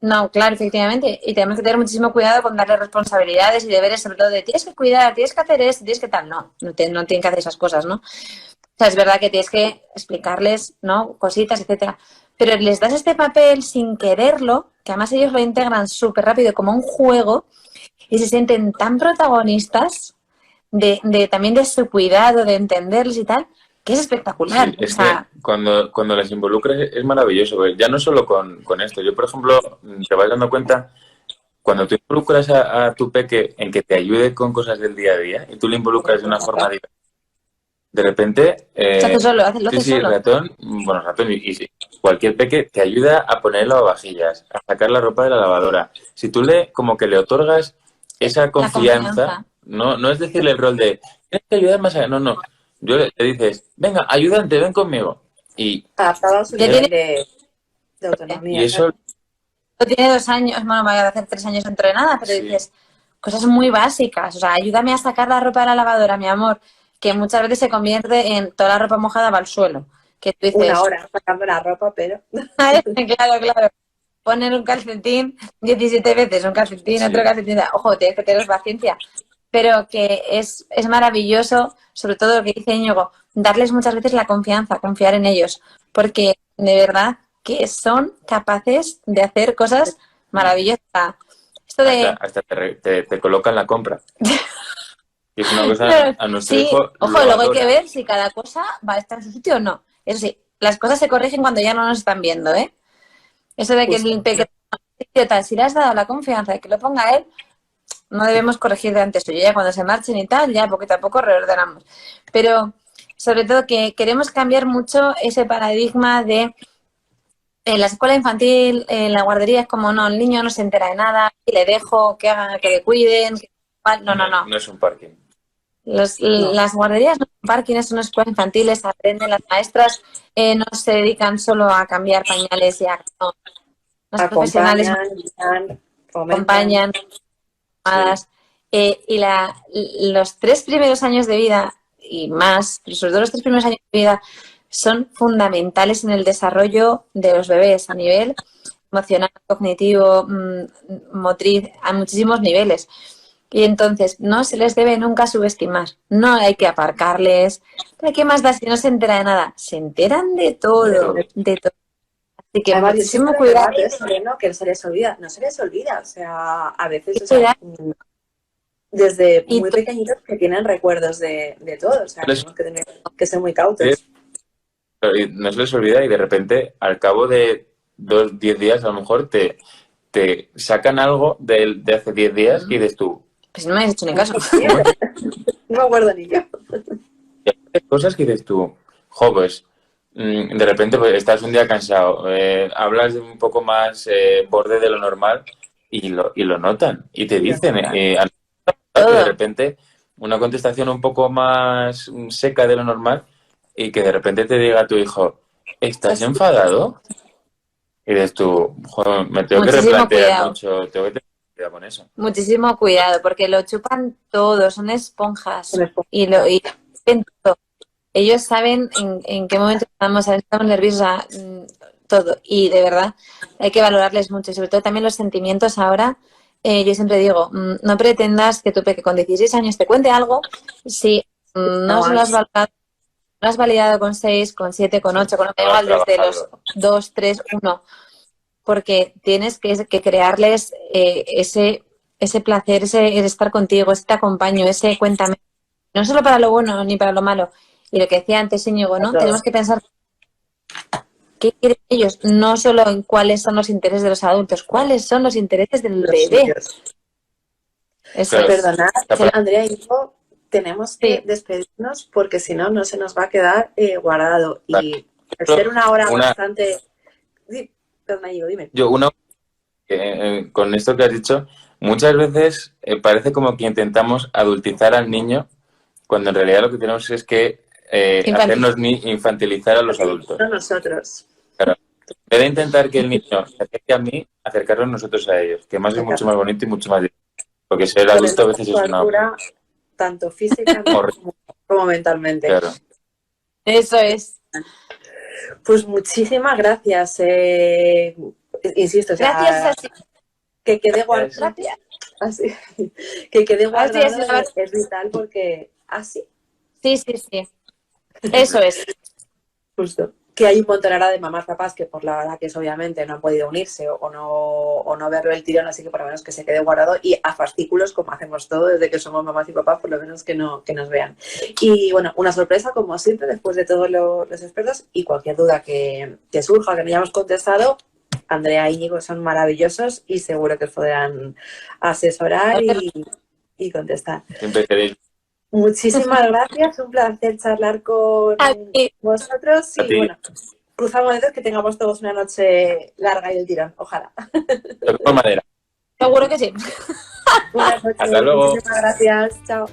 no, claro, efectivamente. Y tenemos que tener muchísimo cuidado con darle responsabilidades y deberes, sobre todo de tienes que cuidar, tienes que hacer esto, tienes que tal. No tienen que hacer esas cosas, ¿no? O sea, es verdad que tienes que explicarles, ¿no? Cositas, etcétera. Pero les das este papel sin quererlo, que además ellos lo integran súper rápido como un juego y se sienten tan protagonistas también de su cuidado, de entenderles y tal, que es espectacular. sí, es O sea, que cuando las involucras es maravilloso. Ya no solo con esto. Yo, por ejemplo, te vas dando cuenta, cuando tú involucras a tu peque en que te ayude con cosas del día a día y tú le involucras de una forma divertida, de repente, se hace solo, lo hace sí, solo. ratón, bueno, ratón y sí, cualquier peque te ayuda a poner el lavavajillas, a sacar la ropa de la lavadora. Si tú como que le otorgas esa La confianza, confianza. no es decirle el rol de, tienes que ayudar más allá, no. Yo le dices, venga, ayudante, ven conmigo. Y, Adaptado a su Ya él- nivel tiene, de y autonomía, eso, claro. tiene 2 años, bueno, me va a hacer 3 años entrenada, pero sí, dices, cosas muy básicas. O sea, ayúdame a sacar la ropa de la lavadora, mi amor. que muchas veces se convierte en toda la ropa mojada va al suelo. Que tú dices, Una hora sacando la ropa, pero... Claro. Poner un calcetín 17 veces, un calcetín, otro calcetín. Ojo, tienes que tener paciencia. Pero que es maravilloso, sobre todo lo que dice Íñigo, darles muchas veces la confianza, confiar en ellos. Porque de verdad que son capaces de hacer cosas maravillosas. Esto de... Hasta te colocan la compra. Y es una cosa Pero, a nuestro sí, hijo. ojo, luego hay que ver si cada cosa va a estar en su sitio o no. Eso sí, las cosas se corrigen cuando ya no nos están viendo, ¿eh? Eso de que el pequeño, si le has dado la confianza de que lo ponga él, no debemos corregir de antes suyo. Ya cuando se marchen y tal, ya poquito a poco reordenamos. Pero sobre todo que queremos cambiar mucho ese paradigma de en la escuela infantil, en la guardería es como, no, el niño no se entera de nada, y le dejo que hagan, que le cuiden. No. No es un parking. Las guarderías no son parking, son escuelas infantiles, aprenden las maestras, no se dedican solo a cambiar pañales y a... No, los profesionales acompañan, y los 3 primeros años de vida y más, pero sobre todo los 3 primeros años de vida son fundamentales en el desarrollo de los bebés a nivel emocional, cognitivo, motriz, a muchísimos niveles. Y entonces no se les debe nunca subestimar. No hay que aparcarles. ¿Qué más da si no se entera de nada? Se enteran de todo, de todo. Así que además, muchísimo cuidado. ¿no? Que no se les olvida. O sea, a veces, desde muy pequeñitos que tienen recuerdos de todo. O sea, tenemos que tener que ser muy cautos. No se les olvida y de repente, al cabo de 10 días, a lo mejor te sacan algo de hace 10 días y dices tú... Pues no me has hecho ni caso. No me acuerdo ni yo. Y hay cosas que dices tú, pues, de repente pues, estás un día cansado, hablas de un poco más borde de lo normal y lo notan. Y te dicen, que de repente, una contestación un poco más seca de lo normal y que de repente te diga tu hijo, ¿estás enfadado? Y dices tú, joder, me tengo que replantear mucho, tengo que tener cuidado con eso. Muchísimo cuidado, porque lo chupan todo, son esponjas y ven todo. Ellos saben en qué momento estamos nerviosos, todo. Y de verdad hay que valorarles mucho y sobre todo también los sentimientos ahora. Yo siempre digo, no pretendas que tu peque con 16 años te cuente algo si no se lo has validado con 6, con 7, con 8, con igual desde los 2, 3, 1. Porque tienes que crearles ese placer, ese estar contigo, ese te acompaño, ese cuéntame. No solo para lo bueno ni para lo malo. Y lo que decía antes Íñigo, ¿no? Tenemos que pensar qué quieren ellos, no solo en cuáles son los intereses de los adultos, cuáles son los intereses del bebé. Perdonad, Andrea y yo tenemos que despedirnos porque si no, no se nos va a quedar guardado. Y al ser una hora bastante... Sí, perdona, dime. Yo, con esto que has dicho, muchas veces parece como que intentamos adultizar al niño cuando en realidad lo que tenemos es que hacernos infantilizar a los adultos. No nosotros. Claro. En vez de intentar que el niño se acerque a mí, acercarnos nosotros a ellos, que más es mucho más bonito y mucho más difícil. Porque ser adulto a veces es una... tanto física como mentalmente. Claro. Eso es. Pues muchísimas gracias. Insisto, o sea, gracias. Que quede guardado. Así. Que quede guardado es vital porque así. Sí. Eso es. Justo. Que hay un montón ahora de mamás papás que por la verdad que es obviamente no han podido unirse o no verlo el tirón, así que por lo menos que se quede guardado y a fascículos, como hacemos todo desde que somos mamás y papás, por lo menos que nos vean. Y bueno, una sorpresa como siempre después de todos los expertos y cualquier duda que surja, que no hayamos contestado, Andrea y Íñigo son maravillosos y seguro que os podrán asesorar y contestar. Siempre queréis. Muchísimas gracias, un placer charlar con vosotros y bueno, cruzamos dedos que tengamos todos una noche larga y del tirón, ojalá. De todas maneras. Seguro que sí. Buenas noches. Hasta luego. Muchísimas gracias, chao.